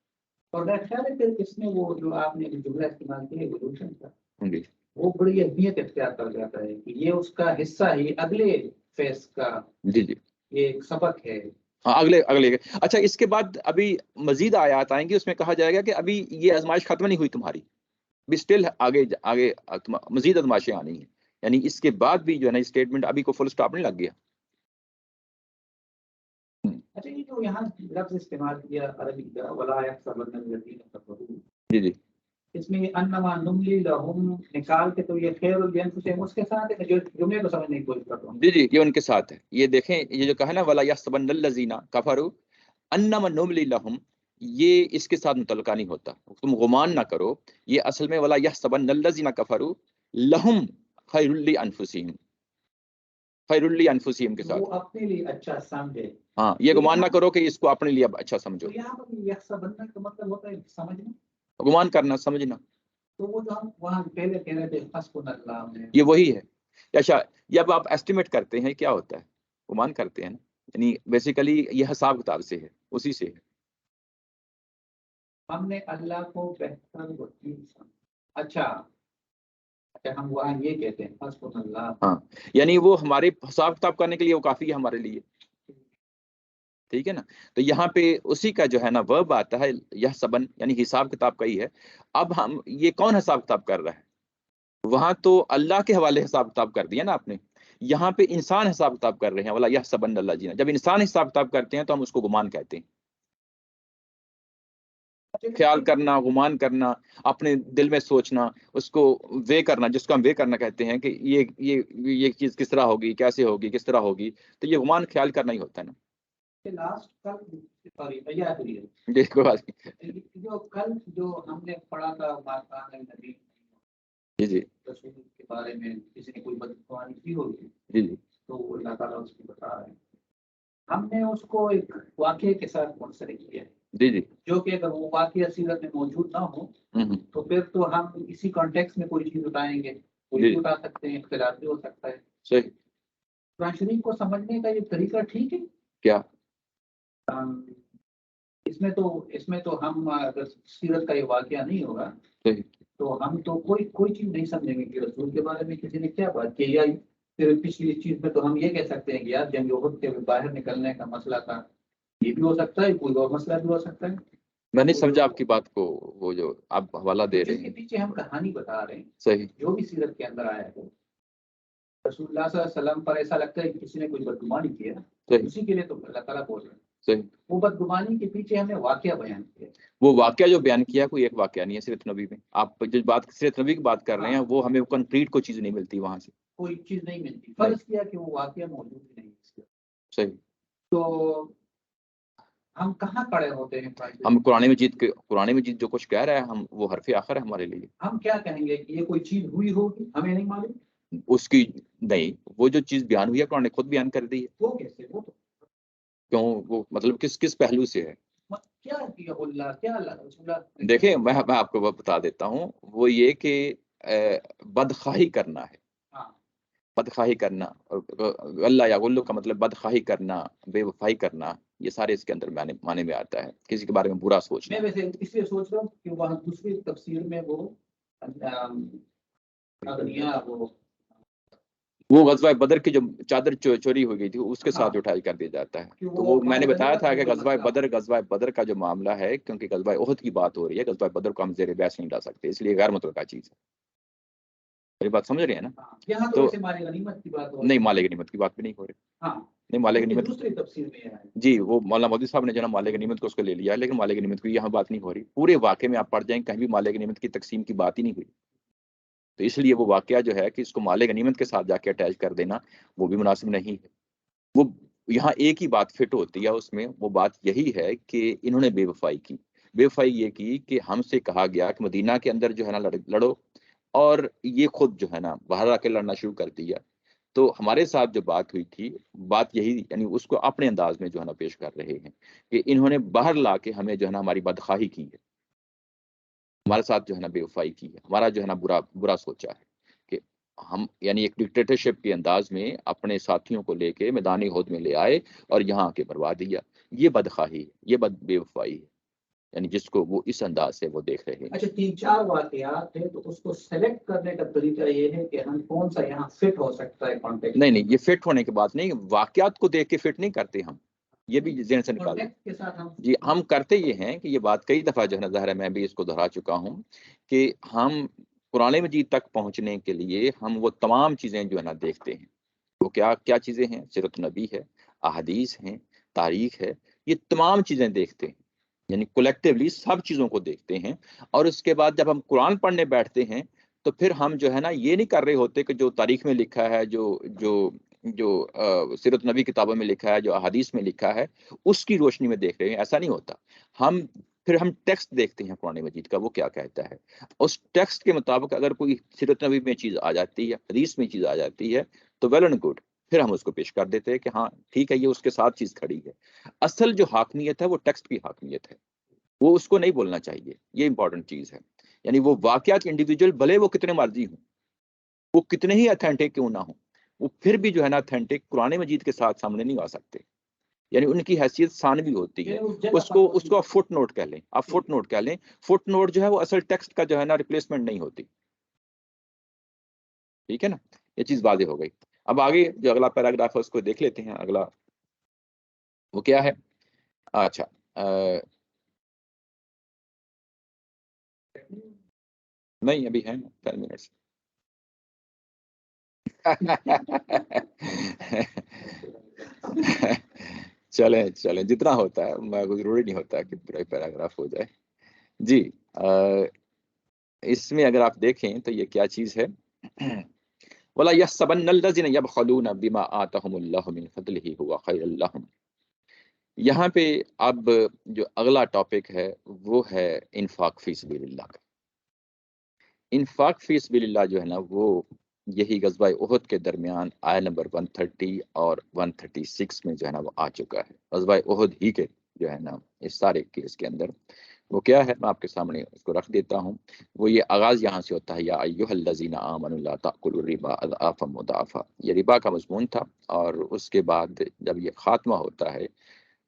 Speaker 2: اور میرا خیال ہے پھر اس میں وہ جو آپ نے جملہ استعمال کیا ایوولوشن کا،
Speaker 1: جی
Speaker 2: وہ بڑی اہمیت اختیار کر جاتا ہے کہ یہ اس کا حصہ ہی اگلے فیز کا
Speaker 1: جی جی
Speaker 2: یہ ایک سبق ہے.
Speaker 1: ہاں اگلے اچھا، اس کے بعد ابھی مزید آیات آئیں گی، اس میں کہا جائے گا کہ ابھی یہ آزمائش ختم نہیں ہوئی تمہاری، بھی اسٹل آگے مزید آزمائشیں آنی ہیں. یعنی اس کے بعد بھی جو ہے نا اسٹیٹمنٹ ابھی کو فل سٹاپ نہیں لگ گیا.
Speaker 2: اچھا، یہ جو یہاں لفظ استعمال کیا عربی کا ولا يحسبن الذين كفروا،
Speaker 1: جی جی
Speaker 2: اس میں انما نملی لهم نکال کے تو یہ خیر الانفسهم اس کے ساتھ ہے، جو جملے کو سمجھنے کی کوشش کرتا ہوں.
Speaker 1: جی جی یہ ان کے ساتھ ہے. یہ دیکھیں، یہ جو کہا نا ولا يحسبن الذين كفروا انما نملی لهم، یہ اس کے ساتھ متعلقہ نہیں ہوتا. تم گمان نہ کرو، یہ اصل میں ولا يحسبن الذين كفروا لهم خير لانفسهم، خیر لانفسهم کے ساتھ.
Speaker 2: وہ اپنے لیے اچھا سمجھے.
Speaker 1: ہاں، یہ گمان نہ کرو کہ اس کو اپنے لیے اچھا سمجھو.
Speaker 2: تو یہاں پر یحسبن کا مطلب ہوتا ہے سمجھنا،
Speaker 1: گمان کرنا، سمجھنا.
Speaker 2: تو وہ جو ہم وہاں پہلے کہہ رہے تھے حسبنا اللہ میں،
Speaker 1: یہ وہی ہے. اچھا، جب آپ ایسٹیمیٹ کرتے ہیں کیا ہوتا ہے؟ گمان کرتے ہیں نا. یعنی بیسیکلی یہ حساب کتاب سے ہے، اسی سے ہے.
Speaker 2: ہم نے اللہ کو بہتر وکیل سمجھا. اچھا ہم وہاں یہ کہتے ہیں حسبنا اللہ.
Speaker 1: ہاں، یعنی وہ ہمارے حساب کتاب کرنے کے لیے وہ کافی ہے ہمارے لیے. ٹھیک ہے نا. تو یہاں پہ اسی کا جو ہے نا ورب آتا ہے یہ سبن، یعنی حساب کتاب کا ہی ہے. اب ہم یہ کون حساب کتاب کر رہا ہے؟ وہاں تو اللہ کے حوالے حساب کتاب کر دیا نا آپ نے. یہاں پہ انسان حساب کتاب کر رہے ہیں، ولا یہ سبن اللہ جینا. جب انسان حساب کتاب کرتے ہیں تو ہم اس کو گمان کہتے ہیں. خیال کرنا، گمان کرنا، اپنے دل میں سوچنا، اس کو وے کرنا، جس کو ہم وے کرنا کہتے ہیں کہ یہ چیز کس طرح ہوگی، کیسے ہوگی، کس طرح ہوگی. تو یہ گمان خیال کرنا ہی ہوتا ہے نا.
Speaker 2: لاسٹ کل یاد ہے
Speaker 1: دیکھو
Speaker 2: جو کل جو ہم نے پڑھا تھا مارکان نبی
Speaker 1: جی جی
Speaker 2: رسول کے بارے میں، کسی نے کوئی بدگمانی کی ہوگی
Speaker 1: جی جی
Speaker 2: تو اللہ تعالیٰ اس کو بتا رہے ہیں. ہم نے اس کو ایک واقعے کے ساتھ منسلک کیا ہے،
Speaker 1: جی جی
Speaker 2: جو کہ اگر وہ واقعہ سیرت میں موجود نہ ہو تو پھر تو ہم اسی کانٹیکس میں کوئی چیز بتائیں گے، کوئی بھی بتا سکتے ہیں، اختلاف بھی ہو سکتا ہے.
Speaker 1: صحیح.
Speaker 2: قرآن شریف کو سمجھنے کا یہ طریقہ ٹھیک ہے.
Speaker 1: کیا
Speaker 2: اس میں تو ہم اگر سیرت کا یہ واقعہ نہیں ہوگا
Speaker 1: صحیح
Speaker 2: تو ہم تو کوئی چیز نہیں سمجھیں گے کہ رسول کے بارے میں کسی نے کیا بات کی، یا پھر پچھلی چیز میں تو ہم یہ کہہ سکتے ہیں کہ یار جنگ احد کے باہر نکلنے کا مسئلہ تھا، یہ بھی ہو سکتا ہے، کوئی اور مسئلہ بھی ہو سکتا ہے۔
Speaker 1: میں نہیں سمجھا آپ کی بات کو، وہ جو آپ حوالہ دے رہے
Speaker 2: جس کے
Speaker 1: ہیں۔
Speaker 2: پیچھے ہم کہانی بتا رہے ہیں،
Speaker 1: صحیح
Speaker 2: جو بھی سیرت کے اندر آیا ہے، رسول اللہ صلی اللہ علیہ وسلم پر ایسا لگتا ہے کہ کسی نے کوئی بدگمانی کی ہے،
Speaker 1: صحیح
Speaker 2: اسی کے لیے تو اللہ تعالیٰ بول رہے ہیں۔
Speaker 1: صحیح
Speaker 2: وہ بدگمانی کے پیچھے ہم نے واقعہ بیان کیا،
Speaker 1: وہ واقعہ جو بیان کیا کوئی ایک واقعہ نہیں ہے سیرت نبی میں۔ آپ جو بات سیرت نبی کی بات کر رہے ہیں وہ ہمیں کنکریٹ کوئی چیز نہیں ملتی وہاں سے،
Speaker 2: کوئی چیز نہیں ملتی، فرض کیا کہ وہ واقعہ موجود ہی نہیں ہے۔
Speaker 1: صحیح۔
Speaker 2: تو ہم کہاں کھڑے ہوتے ہیں؟
Speaker 1: ہم قرآن مجید جو کچھ کہہ رہا ہے ہم وہ حرف آخر ہے ہمارے لیے۔
Speaker 2: ہم کیا کہیں گے کہ یہ کوئی چیز ہوئی ہوگی، ہمیں نہیں معلوم
Speaker 1: اس کی نہیں، وہ جو چیز بیان ہوئی ہے قرآن نے خود بیان کر دی ہے۔
Speaker 2: وہ کیسے؟ وہ تو
Speaker 1: کیوں؟ وہ مطلب کس پہلو سے ہے؟
Speaker 2: کیا کیا اللہ، کیا اللہ رسول اللہ؟
Speaker 1: دیکھیں میں آپ کو بتا دیتا ہوں، وہ یہ کہ بدخواہی کرنا ہے،
Speaker 2: ہاں،
Speaker 1: بدخواہی کرنا، اللہ یا غلو کا مطلب بدخواہی کرنا، بے وفائی کرنا، یہ سارے اس کے اندر معنی میں آتا ہے، کسی کے بارے میں برا سوچنا۔
Speaker 2: میں ویسے اس لیے سوچ رہا ہوں کہ وہاں دوسری تفسیر میں وہ اغنیا
Speaker 1: وہ غزوہ بدر کی جو چادر چوری ہو گئی تھی اس کے ساتھ اٹھائی کر دیا جاتا ہے، تو وہ میں نے بتایا تھا کہ غزوہ بدر کا جو معاملہ ہے، کیونکہ غزوہ احد کی بات ہو رہی ہے، غزوہ بدر کو ہم زیر بحث نہیں لا سکتے، اس لیے غیر متوقع چیز ہے۔ میری بات سمجھ رہے ہیں نا؟
Speaker 2: یہاں تو مال غنیمت کی بات ہو رہی،
Speaker 1: نہیں مال غنیمت کی بات بھی نہیں ہو رہی،
Speaker 2: ہاں
Speaker 1: نہیں مال غنیمت
Speaker 2: دوسری تفسیر میں ہے
Speaker 1: جی، وہ مولانا مودودی صاحب نے جو نا مال غنیمت کو اس کو لے لیا، لیکن مال غنیمت کی یہاں بات نہیں ہو رہی، پورے واقعے میں آپ پڑھ جائیں کہیں بھی مال غنیمت کی تقسیم کی بات ہی نہیں ہوئی، تو اس لیے وہ واقعہ جو ہے کہ اس کو مال غنیمت کے ساتھ جا کے اٹیچ کر دینا وہ بھی مناسب نہیں ہے۔ وہ یہاں ایک ہی بات فٹ ہوتی ہے اس میں، وہ بات یہی ہے کہ انہوں نے بے وفائی کی۔ بے وفائی یہ کی کہ ہم سے کہا گیا کہ مدینہ کے اندر جو ہے نا لڑو، اور یہ خود جو ہے نا باہر آ کے لڑنا شروع کر دیا۔ تو ہمارے ساتھ جو بات ہوئی تھی، بات یہی یعنی اس کو اپنے انداز میں جو ہے نا پیش کر رہے ہیں کہ انہوں نے باہر لا کے ہمیں جو ہے نا ہماری بدخواہی کی ہے، ہمارے ساتھ جو ہے نا بے وفائی کی ہے، ہمارا جو ہے نا برا سوچا ہے کہ ہم یعنی ایک ڈکٹیٹرشپ کے انداز میں اپنے ساتھیوں کو لے کے میدان احد میں لے آئے اور یہاں آ کے بروا دیا۔ یہ بدخواہی ہے، یہ بے وفائی ہے، یعنی جس کو وہ اس انداز سے وہ دیکھ رہے ہیں۔
Speaker 2: اچھا 3-4 واقعات تھے، تو اس کو سلیکٹ کرنے کا طریقہ یہ ہے کہ ہم کون سا یہاں فٹ ہو سکتا ہے کانٹیکسٹ؟
Speaker 1: نہیں یہ فٹ ہونے کی بات نہیں، واقعات کو دیکھ کے فٹ نہیں کرتے ہم، یہ بھی ذہن سے نکال
Speaker 2: کے ساتھ
Speaker 1: جی ہم کرتے یہ ہیں کہ یہ بات کئی دفعہ جو ہے نا ظاہر ہے میں بھی اس کو دہرا چکا ہوں کہ ہم قرآن مجید تک پہنچنے کے لیے ہم وہ تمام چیزیں جو ہے نا دیکھتے ہیں۔ وہ کیا چیزیں ہیں؟ سیرت نبی ہے، احادیث ہیں، تاریخ ہے، یہ تمام چیزیں دیکھتے ہیں، یعنی کولیکٹیولی سب چیزوں کو دیکھتے ہیں، اور اس کے بعد جب ہم قرآن پڑھنے بیٹھتے ہیں تو پھر ہم جو ہے نا یہ نہیں کر رہے ہوتے کہ جو تاریخ میں لکھا ہے، جو سیرت نبی کتابوں میں لکھا ہے، جو احادیث میں لکھا ہے اس کی روشنی میں دیکھ رہے ہیں، ایسا نہیں ہوتا۔ ہم ٹیکسٹ دیکھتے ہیں قرآن مجید کا، وہ کیا کہتا ہے، اس ٹیکسٹ کے مطابق اگر کوئی سیرت نبی میں چیز آ جاتی ہے، حدیث میں چیز آ جاتی ہے تو ویل اینڈ گڈ، پھر ہم اس کو پیش کر دیتے ہیں کہ ہاں ٹھیک ہے یہ اس کے ساتھ چیز کھڑی ہے۔ اصل جو حاکمیت ہے وہ ٹیکسٹ کی حاکمیت ہے، وہ اس کو نہیں بولنا چاہیے، یہ امپورٹنٹ چیز ہے۔ یعنی وہ واقعات انڈیویجول بھلے وہ کتنے مرضی ہوں، وہ کتنے ہی اتھینٹک کیوں نہ ہوں، وہ پھر بھی جو ہے نا اتھینٹک قرآن مجید کے ساتھ سامنے نہیں آ سکتے، یعنی ان کی حیثیت ثانوی ہوتی ہے۔ اس کو آپ فٹ نوٹ کہہ لیں، آپ فٹ نوٹ کہہ لیں، فٹ نوٹ جو ہے وہ اصل ٹیکسٹ کا جو ہے نا ریپلیسمنٹ نہیں ہوتی، ٹھیک ہے نا، یہ چیز واضح ہو گئی۔ اب آگے جو اگلا پیراگراف ہے اس کو دیکھ لیتے ہیں، اگلا وہ کیا ہے؟ اچھا نہیں ابھی ہے 10 منٹس چلیں جتنا ہوتا ہے، میں ضروری نہیں ہوتا کہ پورا پیراگراف ہو جائے۔ جی اس میں اگر آپ دیکھیں تو یہ کیا چیز ہے، وَلَا يَحْسَبَنَّ الَّذِينَ يَبْخَلُونَ بِمَا آتَاهُمُ اللَّهُ مِنْ فَضْلِهِ هُوَ خَيْرٌ لَّهُمْ۔ یہاں پہ اب جو اگلا ٹاپک ہے وہ ہے انفاق فی سبیل اللہ کا۔ انفاق فی سبیل اللہ جو ہے نا وہ یہی غزوہ احد کے درمیان آیت نمبر 130 اور 136 میں جو ہے نا وہ آ چکا ہے۔ غزوہ احد ہی کے جو ہے نا اس سارے کیس کے اندر وہ کیا ہے، میں آپ کے سامنے اس کو رکھ دیتا ہوں۔ وہ یہ آغاز یہاں سے ہوتا ہے، یا ایھا الذین آمنوا لا تأکلوا الربا اضعافا مضاعفا، یہ ربا کا مضمون تھا، اور اس کے بعد جب یہ خاتمہ ہوتا ہے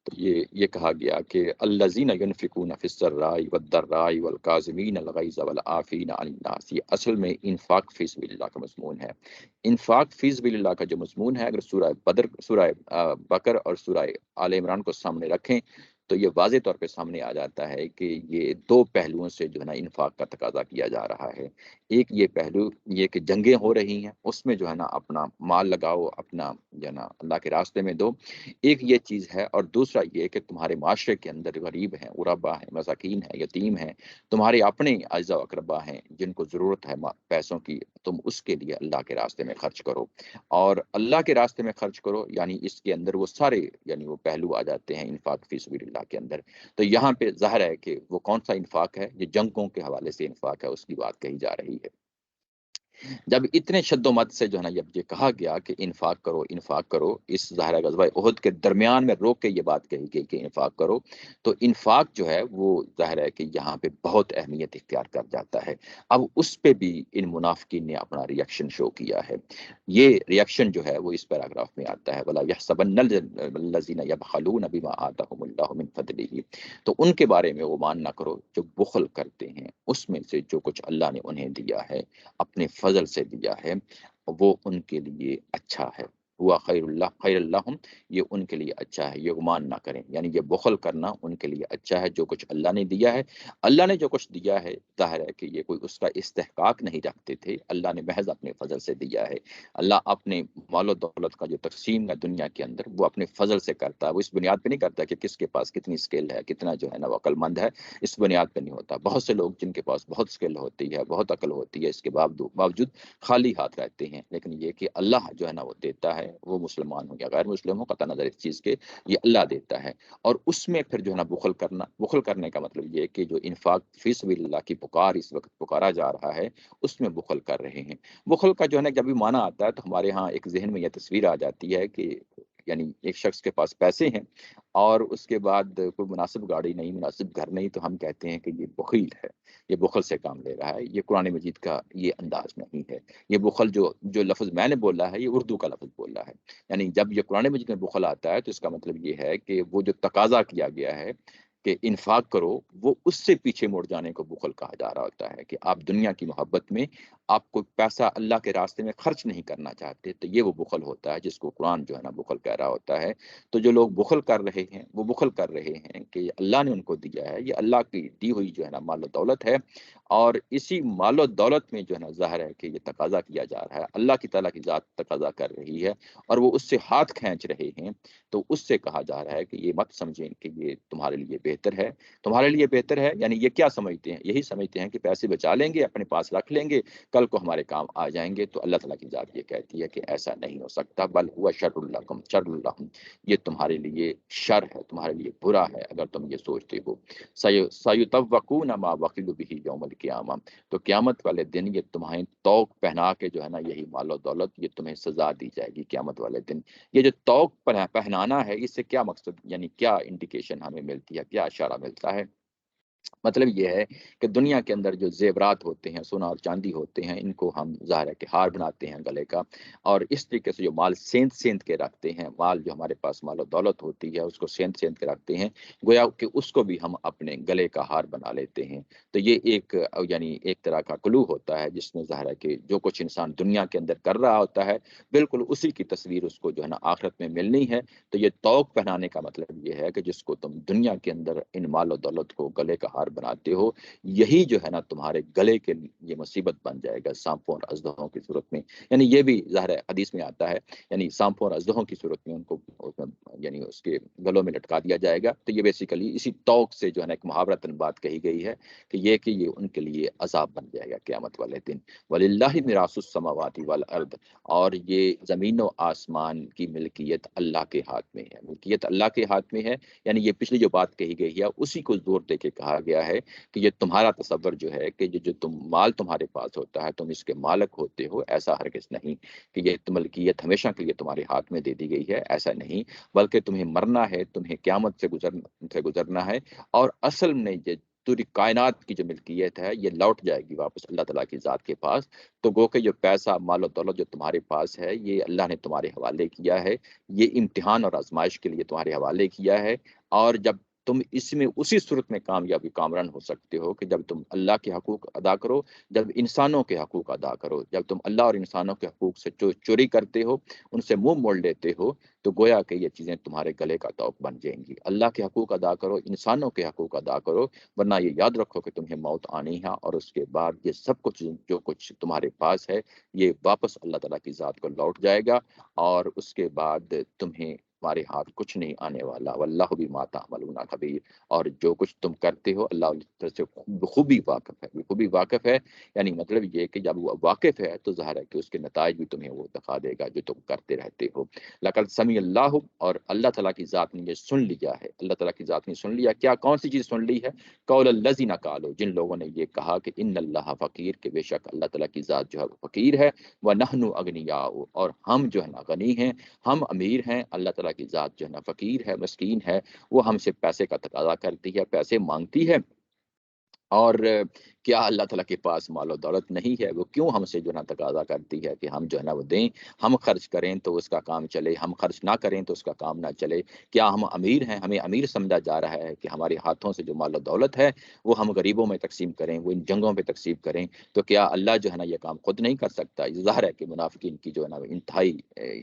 Speaker 1: تو یہ کہا گیا کہ الذین ینفقون فی السراء والضراء والکاظمین الغیظ والعافین عن الناس، یہ اصل میں انفاق فی سبیل اللہ کا مضمون ہے۔ انفاق فی سبیل اللہ کا جو مضمون ہے، اگر سورہ بقر اور سورہ آل عمران کو سامنے رکھیں تو یہ واضح طور پہ سامنے آ جاتا ہے کہ یہ دو پہلوؤں سے جو ہے نا انفاق کا تقاضا کیا جا رہا ہے۔ ایک یہ پہلو یہ کہ جنگیں ہو رہی ہیں، اس میں جو ہے نا اپنا مال لگاؤ، اپنا جو ہے نا اللہ کے راستے میں دو، ایک یہ چیز ہے۔ اور دوسرا یہ کہ تمہارے معاشرے کے اندر غریب ہیں، غربا ہیں، مساکین ہیں، یتیم ہیں، تمہارے اپنے اعزاء و اقربا ہیں جن کو ضرورت ہے پیسوں کی، تم اس کے لیے اللہ کے راستے میں خرچ کرو۔ اور اللہ کے راستے میں خرچ کرو یعنی اس کے اندر وہ سارے یعنی وہ پہلو آ جاتے ہیں انفاق فی سبیل اللہ کے اندر۔ تو یہاں پہ ظاہر ہے کہ وہ کون سا انفاق ہے، یہ جنگوں کے حوالے سے انفاق ہے، اس کی بات کہی جا رہی ہے۔ جب اتنے شد و مت سے جو ہے نا یہ کہا گیا کہ انفاق کرو انفاق کرو، اس ظاہر غزوہ احد کے درمیان میں روک کے یہ بات کہی گئی کہ انفاق کرو، تو انفاق جو ہے وہ ظاہر ہے کہ یہاں پہ بہت اہمیت اختیار کر جاتا ہے۔ اب اس پہ بھی ان منافقین نے اپنا ریئیکشن شو کیا ہے۔ یہ ریئیکشن جو ہے وہ اس پیراگراف میں آتا ہے، وَلَا يَحْسَبَنَّ الَّذِينَ يَبْخَلُونَ بِمَا آتَاهُمُ اللَّهُ مِنْ فَضْلِهِ، تو ان کے بارے میں وہ مان نہ کرو جو بخل کرتے ہیں اس میں سے جو کچھ اللہ نے انہیں دیا ہے، اپنے فضل سے دیا ہے، وہ ان کے لیے اچھا ہے۔ ہوا خیر اللہم، یہ ان کے لیے اچھا ہے، یہ گمان نہ کریں، یعنی یہ بخل کرنا ان کے لیے اچھا ہے۔ جو کچھ اللہ نے دیا ہے، اللہ نے جو کچھ دیا ہے، ظاہر ہے کہ یہ کوئی اس کا استحقاق نہیں رکھتے تھے، اللہ نے محض اپنے فضل سے دیا ہے۔ اللہ اپنے مال و دولت کا جو تقسیم ہے دنیا کے اندر وہ اپنے فضل سے کرتا ہے، وہ اس بنیاد پہ نہیں کرتا کہ کس کے پاس کتنی اسکل ہے، کتنا جو ہے نا وہ عقل مند ہے، اس بنیاد پہ نہیں ہوتا۔ بہت سے لوگ جن کے پاس بہت اسکل ہوتی ہے، بہت عقل ہوتی ہے، اس کے باوجود خالی ہاتھ رہتے ہیں، لیکن یہ کہ اللہ جو ہے نا وہ دیتا ہے، وہ مسلمان ہو یا غیر مسلم ہو، قطع نظر اس چیز کے، یہ اللہ دیتا ہے۔ اور اس میں پھر جو ہے نا بخل کرنے کا مطلب یہ کہ جو انفاق فی سبیل اللہ کی پکار اس وقت پکارا جا رہا ہے اس میں بخل کر رہے ہیں۔ بخل کا جو ہے نا جب بھی معنی آتا ہے تو ہمارے ہاں ایک ذہن میں یہ تصویر آ جاتی ہے کہ یعنی ایک شخص کے پاس پیسے ہیں اور اس کے بعد کوئی مناسب گاڑی نہیں، مناسب گھر نہیں، تو ہم کہتے ہیں کہ یہ بخیل ہے، یہ بخل سے کام لے رہا ہے۔ یہ قرآن مجید کا یہ انداز نہیں ہے۔ یہ بخل جو لفظ میں نے بولا ہے یہ اردو کا لفظ بولا ہے، یعنی جب یہ قرآن مجید میں بخل آتا ہے تو اس کا مطلب یہ ہے کہ وہ جو تقاضا کیا گیا ہے کہ انفاق کرو، وہ اس سے پیچھے مڑ جانے کو بخل کہا جا رہا ہوتا ہے، کہ آپ دنیا کی محبت میں آپ کو پیسہ اللہ کے راستے میں خرچ نہیں کرنا چاہتے، تو یہ وہ بخل ہوتا ہے جس کو قرآن جو ہے نا بخل کہہ رہا ہوتا ہے۔ تو جو لوگ بخل کر رہے ہیں وہ بخل کر رہے ہیں کہ یہ اللہ نے ان کو دیا ہے، یہ اللہ کی دی ہوئی جو ہے نا مال و دولت ہے، اور اسی مال و دولت میں جو ہے نا ظاہر ہے کہ یہ تقاضا کیا جا رہا ہے، اللہ کی تعالیٰ کی ذات تقاضا کر رہی ہے اور وہ اس سے ہاتھ کھینچ رہے ہیں، تو اس سے کہا جا رہا ہے کہ یہ مت سمجھیں کہ یہ تمہارے لیے بہتر ہے۔ تمہارے لیے بہتر ہے یعنی یہ کیا سمجھتے ہیں؟ یہی سمجھتے ہیں کہ پیسے بچا لیں گے، اپنے پاس رکھ لیں گے، کل کو ہمارے کام آ جائیں گے۔ تو اللہ تعالیٰ کی ذات یہ کہتی ہے کہ ایسا نہیں ہو سکتا، بل ہوا شر لکم، شر لکم، یہ تمہارے لیے شر ہے، تمہارے لیے برا ہے اگر تم یہ سوچتے ہو۔ سیطوقون ما بخلوا بہ یوم القیامہ، تو قیامت والے دن یہ تمہیں توق پہنا کے جو ہے نا یہی مال و دولت یہ تمہیں سزا دی جائے گی قیامت والے دن۔ یہ جو توق پہنانا ہے اس سے کیا مقصد یعنی کیا انڈیکیشن ہمیں ملتی ہے، کیا اشارہ ملتا ہے؟ مطلب یہ ہے کہ دنیا کے اندر جو زیورات ہوتے ہیں، سونا اور چاندی ہوتے ہیں، ان کو ہم ظاہر ہے کہ ہار بناتے ہیں گلے کا، اور اس طریقے سے جو مال سینت کے رکھتے ہیں، مال جو ہمارے پاس مال و دولت ہوتی ہے اس کو سینت کے رکھتے ہیں، گویا کہ اس کو بھی ہم اپنے گلے کا ہار بنا لیتے ہیں۔ تو یہ یعنی ایک طرح کا کلو ہوتا ہے جس میں ظاہر ہے کہ جو کچھ انسان دنیا کے اندر کر رہا ہوتا ہے بالکل اسی کی تصویر اس کو جو ہے نا آخرت میں ملنی ہے۔ تو یہ توق پہنانے کا مطلب یہ ہے کہ جس کو تم دنیا کے اندر ان مال و دولت کو گلے کا ہار بناتے ہو، یہی جو ہے نا تمہارے گلے کے یہ مصیبت بن جائے گا سانپوں اور اژدہوں کی صورت میں۔ یعنی یہ بھی ظاہر ہے حدیث میں آتا ہے، یعنی سانپوں اور اژدہوں کی صورت میں ان کو یعنی اس کے گلوں میں لٹکا دیا جائے گا۔ تو یہ بیسیکلی اسی توق سے جو ہے نا ایک محاورتاً بات کہی گئی ہے کہ یہ ان کے لیے عذاب بن جائے گا قیامت والے دن۔ وَلِلَّهِ مِيرَاثُ السَّمَاوَاتِ وَالْأَرْضِ، اور یہ زمین و آسمان کی ملکیت اللہ کے ہاتھ میں ہے، ملکیت اللہ کے ہاتھ میں ہے، یعنی یہ پچھلی جو بات کہی گئی ہے اسی کو زور دے کے کہا گیا ہے کہ یہ تمہارا تصور جو ہے کہ جو مال تمہارے پاس ہوتا ہے تم اس کے مالک ہوتے ہو، ایسا ہرگز نہیں کہ یہ ملکیت ہمیشہ کے لیے تمہارے ہاتھ میں دے دی گئی ہے، ایسا نہیں، بلکہ تمہیں مرنا ہے، تمہیں قیامت سے گزرنا ہے، اور اصل میں یہ پوری کائنات کی جو ملکیت ہے یہ لوٹ جائے گی واپس اللہ تعالیٰ کی ذات کے پاس. تو گو کہ جو پیسہ مال و دولت جو تمہارے پاس ہے یہ اللہ نے تمہارے حوالے کیا ہے، یہ امتحان اور آزمائش کے لیے تمہارے حوالے کیا ہے. اور جب تم اس میں اسی صورت میں کامران ہو سکتے ہو کہ جب تم اللہ کے حقوق ادا کرو، جب انسانوں کے حقوق ادا کرو. جب تم اللہ اور انسانوں کے حقوق سے چوری کرتے ہو، ان سے منہ موڑ لیتے ہو، تو گویا کہ یہ چیزیں تمہارے گلے کا طوق بن جائیں گی. اللہ کے حقوق ادا کرو، انسانوں کے حقوق ادا کرو، ورنہ یہ یاد رکھو کہ تمہیں موت آنی ہے، اور اس کے بعد یہ سب کچھ جو کچھ تمہارے پاس ہے یہ واپس اللہ تعالیٰ کی ذات کو لوٹ جائے گا، اور اس کے بعد تمہیں تمہارے ہاتھ کچھ نہیں آنے والا. واللہ بما تعملون خبیر. اور جو کچھ تم کرتے ہو اللہ طرف سے بخوبی واقف ہے، بخوبی واقف ہے. یعنی مطلب یہ کہ جب وہ واقف ہے تو ظاہر ہے کہ اس کے نتائج بھی تمہیں وہ دکھا دے گا جو تم کرتے رہتے ہو. لقد سمیع اللہ، اور اللہ تعالیٰ کی ذات نے یہ سن لیا ہے. اللہ تعالیٰ کی ذات نے سن لیا کیا؟ کون سی چیز سن لی ہے؟ قول الذین قالوا، جن لوگوں نے یہ کہا کہ ان اللہ فقیر، کہ بے شک اللہ تعالیٰ کی ذات جو ہے فقیر ہے. ونحن اغنیاء، اور ہم جو ہے نا غنی ہیں، ہم امیر ہیں. اللہ تعالیٰ کی ذات جو ہے نا فقیر ہے، مسکین ہے، وہ ہم سے پیسے کا تقاضا کرتی ہے، پیسے مانگتی ہے. اور کیا اللہ تعالیٰ کے پاس مال و دولت نہیں ہے؟ وہ کیوں ہم سے جو ہے نا تقاضا کرتی ہے کہ ہم جو ہے نا وہ دیں، ہم خرچ کریں تو اس کا کام چلے، ہم خرچ نہ کریں تو اس کا کام نہ چلے. کیا ہم امیر ہیں؟ ہمیں امیر سمجھا جا رہا ہے کہ ہمارے ہاتھوں سے جو مال و دولت ہے وہ ہم غریبوں میں تقسیم کریں، وہ ان جنگوں پہ تقسیم کریں. تو کیا اللہ جو ہے نا یہ کام خود نہیں کر سکتا؟ ظاہر ہے کہ منافقین کی جو ہے نا انتہائی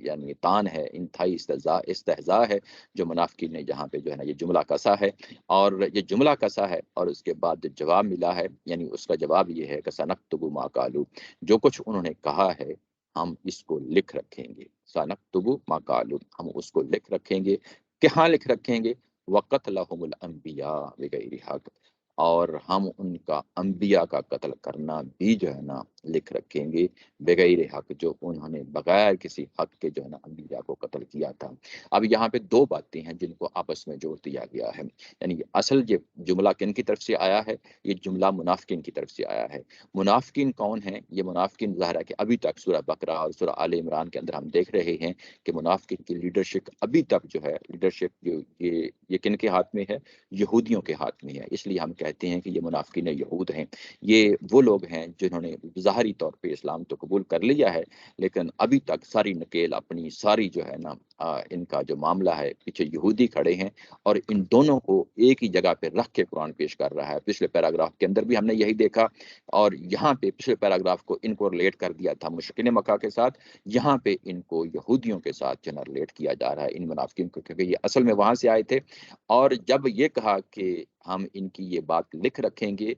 Speaker 1: یعنی تان ہے، انتہائی استہزاء ہے جو منافقین نے جہاں پہ جو ہے نا یہ جملہ کسا ہے. اور یہ جملہ کسا ہے، اور اس کے بعد جواب ملا ہے، یعنی اس کا جواب یہ ہے کہ سنکتب ما قالوا، جو کچھ انہوں نے کہا ہے ہم اس کو لکھ رکھیں گے. سنکتب ما قالوا، ہم اس کو لکھ رکھیں گے. کہاں لکھ رکھیں گے؟ وقتلہم الانبیاء بغیر حق، اور ہم ان کا انبیاء کا قتل کرنا بھی جو ہے نا لکھ رکھیں گے بغیر حق، جو انہوں نے بغیر کسی حق کے جو ہے نا انبیاء کو قتل کیا تھا. اب یہاں پہ دو باتیں ہیں جن کو آپس میں جوڑ دیا گیا ہے. یعنی اصل یہ جملہ کن کی طرف سے آیا ہے؟ یہ جملہ منافقین کی طرف سے آیا ہے. منافقین کون ہیں؟ یہ منافقین ظاہر ہے کہ ابھی تک سورہ بقرہ اور سورہ آل عمران کے اندر ہم دیکھ رہے ہیں کہ منافقین کی لیڈرشپ ابھی تک جو ہے، لیڈرشپ یہ کن کے ہاتھ میں ہے؟ یہودیوں کے ہاتھ میں ہے. اس لیے ہم کہتے ہیں کہ یہ منافقین یہود ہیں. یہ وہ لوگ ہیں جنہوں نے ظاہری طور پہ اسلام تو قبول کر لیا ہے، لیکن ابھی تک ساری نکیل اپنی ساری جو ہے نا ان کا جو معاملہ ہے پیچھے یہودی کھڑے ہیں، اور ان دونوں کو ایک ہی جگہ پہ رکھ کے قرآن پیش کر رہا ہے. پچھلے پیراگراف کے اندر بھی ہم نے یہی دیکھا، اور یہاں پہ پچھلے پیراگراف کو ان کو ریلیٹ کر دیا تھا مشرکین مکہ کے ساتھ، یہاں پہ ان کو یہودیوں کے ساتھ جو ہے ریلیٹ کیا جا رہا ہے، ان منافقین کو، کیونکہ یہ اصل میں وہاں سے آئے تھے. اور جب یہ کہا کہ ہم ان کی یہ بات لکھ رکھیں گے،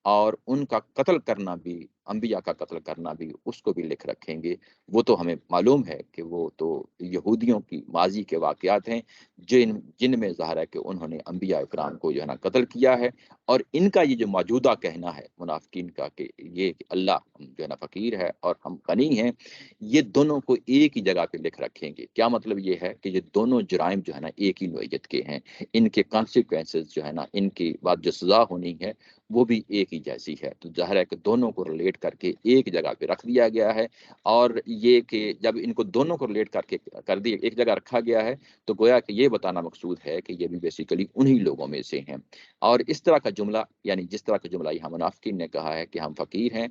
Speaker 1: اور ان کا قتل کرنا بھی، انبیاء کا قتل کرنا بھی، اس کو بھی لکھ رکھیں گے. وہ تو ہمیں معلوم ہے کہ وہ تو یہودیوں کی ماضی کے واقعات ہیں جن میں ظاہر ہے کہ انہوں نے انبیاء اکرام کو جو ہے نا قتل کیا ہے. اور ان کا یہ جو موجودہ کہنا ہے منافقین کا کہ یہ کہ اللہ جو ہے نا فقیر ہے اور ہم غنی ہیں، یہ دونوں کو ایک ہی جگہ پہ لکھ رکھیں گے. کیا مطلب یہ ہے کہ یہ دونوں جرائم جو ہے نا ایک ہی نوعیت کے ہیں، ان کے کانسیکوینسز جو ہے نا، ان کی بعد جو سزا ہونی ہے وہ بھی ایک ہی جیسی ہے. تو ظاہر ہے کہ دونوں کو ریلیٹ کر کے ایک جگہ پہ رکھ دیا گیا ہے. اور یہ کہ جب ان کو دونوں کو ریلیٹ کر دیا ایک جگہ رکھا گیا ہے، تو گویا کہ یہ بتانا مقصود ہے کہ یہ بھی بیسیکلی انہی لوگوں میں سے ہیں. اور اس طرح کا جملہ، یعنی جس طرح کا جملہ یہاں منافقین نے کہا ہے کہ ہم فقیر ہیں،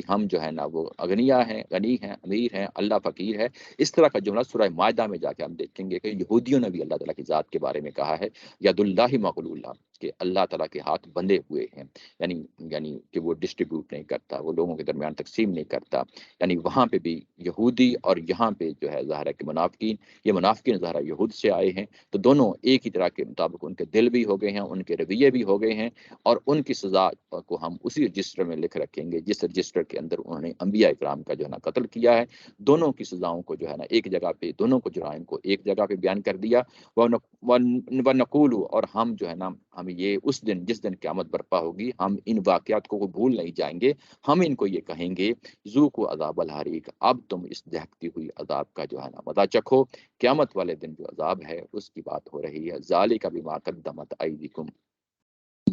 Speaker 1: ہم جو ہے نا وہ اغنیا ہیں، غنی ہیں، امیر ہیں، اللہ فقیر ہے، اس طرح کا جملہ سورہ مائدہ میں جا کے ہم دیکھیں گے کہ یہودیوں نے بھی اللہ تعالیٰ کی ذات کے بارے میں کہا ہے ید اللہ مغلولہ، کہ اللہ تعالیٰ کے ہاتھ بندھے ہوئے ہیں. یعنی کہ وہ ڈسٹریبیوٹ نہیں کرتا، وہ لوگوں کے درمیان تقسیم نہیں کرتا. یعنی وہاں پہ بھی یہودی، اور یہاں پہ جو ہے ظاہر ہے کہ منافقین، یہ منافقین ظاہر ہے یہود سے آئے ہیں. تو دونوں ایک ہی طرح کے مطابق ان کے دل بھی ہو گئے ہیں، ان کے رویے بھی ہو گئے ہیں، اور ان کی سزا کو ہم اسی رجسٹر میں لکھ رکھیں گے جس رجسٹر کے اندر انہوں نے انبیاء اکرام کا جو ہے نا قتل کیا ہے. دونوں کی سزاؤں کو جو ہے نا ایک جگہ پہ، دونوں کو جرائم کو ایک جگہ پہ بیان کر دیا. وَنَقُولُ، اور ہم جو ہے نا، ہم یہ اس دن جس دن قیامت برپا ہوگی، ہم ان واقعات کو بھول نہیں جائیں گے. ہم ان کو یہ کہیں گے ذوقوا عذاب الحریق، اب تم اس دہکتی ہوئی عذاب کا جو ہے نا مزہ چکھو. قیامت والے دن جو عذاب ہے اس کی بات ہو رہی ہے. ذالک بما قدمت ایدیکم،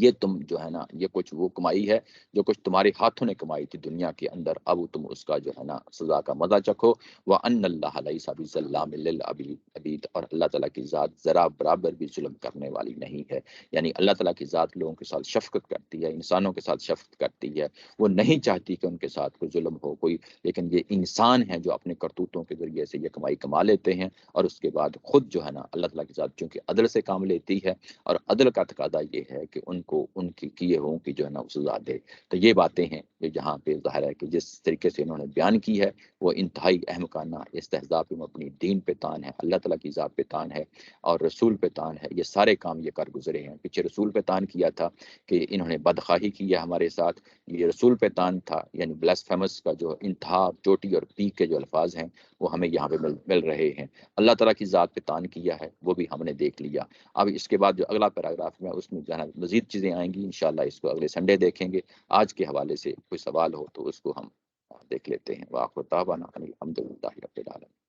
Speaker 1: یہ تم جو ہے نا یہ کچھ وہ کمائی ہے جو کچھ تمہارے ہاتھوں نے کمائی تھی دنیا کے اندر، اب تم اس کا جو ہے نا سزا کا مزہ چکھو۔ وَأَنَّ اللَّهَ لَيْسَ بِظَلَّامٍ لِّلْعَبِيدِ، اور اللہ تعالیٰ کی ذات ذرا برابر بھی ظلم کرنے والی نہیں ہے۔ یعنی اللہ تعالیٰ کی ذات لوگوں کے ساتھ شفقت کرتی ہے، انسانوں کے ساتھ شفقت کرتی ہے، وہ نہیں چاہتی کہ ان کے ساتھ کوئی ظلم ہو کوئی، لیکن یہ انسان ہیں جو اپنے کرتوتوں کے ذریعے سے یہ کمائی کما لیتے ہیں، اور اس کے بعد خود جو ہے نا اللہ تعالیٰ کی ذات چونکہ عدل سے کام لیتی ہے، اور عدل کا تقاضا یہ ہے کہ ان کو ان کی کیے ہوں کی جو ہے نا سزا دے۔ تو یہ باتیں ہیں جو جہاں پہ ظاہر ہے کہ جس طریقے سے انہوں نے بیان کی ہے وہ انتہائی احمقانہ استہزاء پہ مبنی، دین پہ تان ہے، اللہ تعالیٰ کی ذات پہ تان ہے، اور رسول پہ تان ہے۔ یہ سارے کام یہ کر گزرے ہیں۔ پیچھے رسول پہ تان کیا تھا کہ انہوں نے بدخواہی کی ہے ہمارے ساتھ، یہ رسول پہ تان تھا، یعنی بلاسفیمس کا جو انتہا، چوٹی اور پیک کے جو الفاظ ہیں وہ ہمیں یہاں پہ مل رہے ہیں۔ اللہ تعالیٰ کی ذات پہ تان کیا ہے وہ بھی ہم نے دیکھ لیا۔ اب اس کے بعد جو اگلا پیراگراف میں اس میں جو ہے نا مزید چیزیں آئیں گی، انشاءاللہ اس کو اگلے سنڈے دیکھیں گے۔ آج کے حوالے سے کوئی سوال ہو تو اس کو ہم دیکھ لیتے ہیں۔ وآخر دعوانا ان الحمد للہ رب العالمین۔